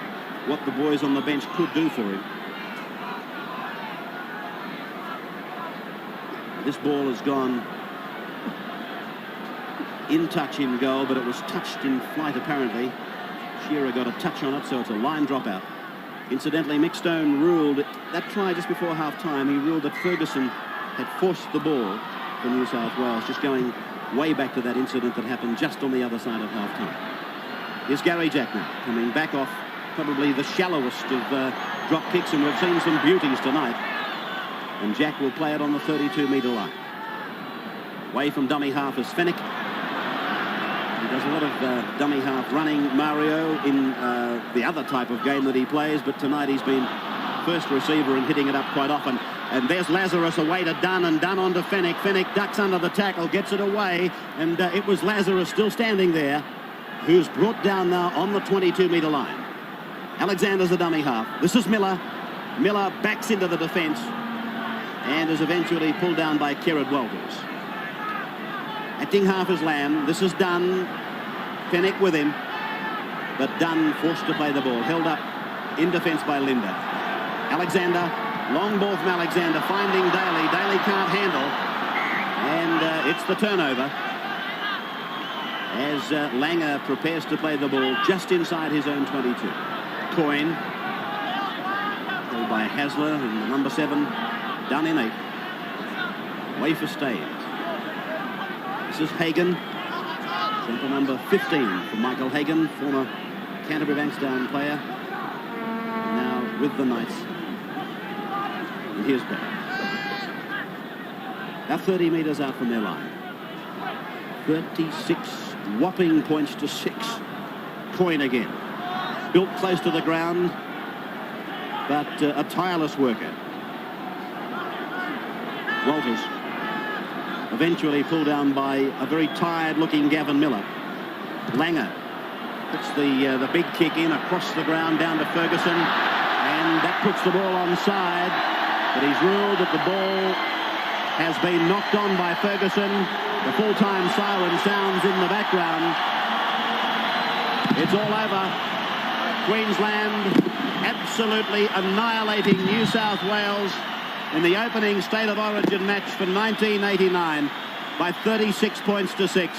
what the boys on the bench could do for him. This ball has gone in touch in goal, but it was touched in flight apparently. Shearer got a touch on it, so it's a line dropout. Incidentally, Mick Stone ruled that try just before half-time. He ruled that Ferguson had forced the ball for New South Wales, just going way back to that incident that happened just on the other side of half-time. Here's Gary Jack now, coming back off probably the shallowest of drop kicks, and we've seen some beauties tonight. And Jack will play it on the 32-metre line. Away from dummy half is Fennick. He does a lot of dummy half running, Mario, in the other type of game that he plays, but tonight he's been first receiver and hitting it up quite often. And there's Lazarus away to Dunn, and Dunn onto Fennick. Fennick ducks under the tackle, gets it away, and it was Lazarus still standing there, who's brought down now on the 22-metre line. Alexander's the dummy half. This is Miller. Miller backs into the defence and is eventually pulled down by Kerrod Walters. Acting half is Lamb. This is Dunn. Fennick with him, but Dunn forced to play the ball. Held up in defence by Linda. Alexander, long ball from Alexander, finding Daly. Daly can't handle, and it's the turnover as Langer prepares to play the ball just inside his own 22. Coyne, held by Hasler in the number 7. Dunn in 8. Way for Staines. This is Hagan, centre number 15 for Michael Hagan, former Canterbury Bankstown player, now with the Knights. And here's Beck. Now 30 metres out from their line. 36 whopping points to 6. Coyne again. Built close to the ground, but a tireless worker. Walters eventually pulled down by a very tired-looking Gavin Miller. Langer Puts the big kick in across the ground down to Ferguson, and that puts the ball onside. But he's ruled that the ball has been knocked on by Ferguson. The full-time siren sounds in the background. It's all over. Queensland absolutely annihilating New South Wales in the opening State of Origin match for 1989 by 36 points to 6.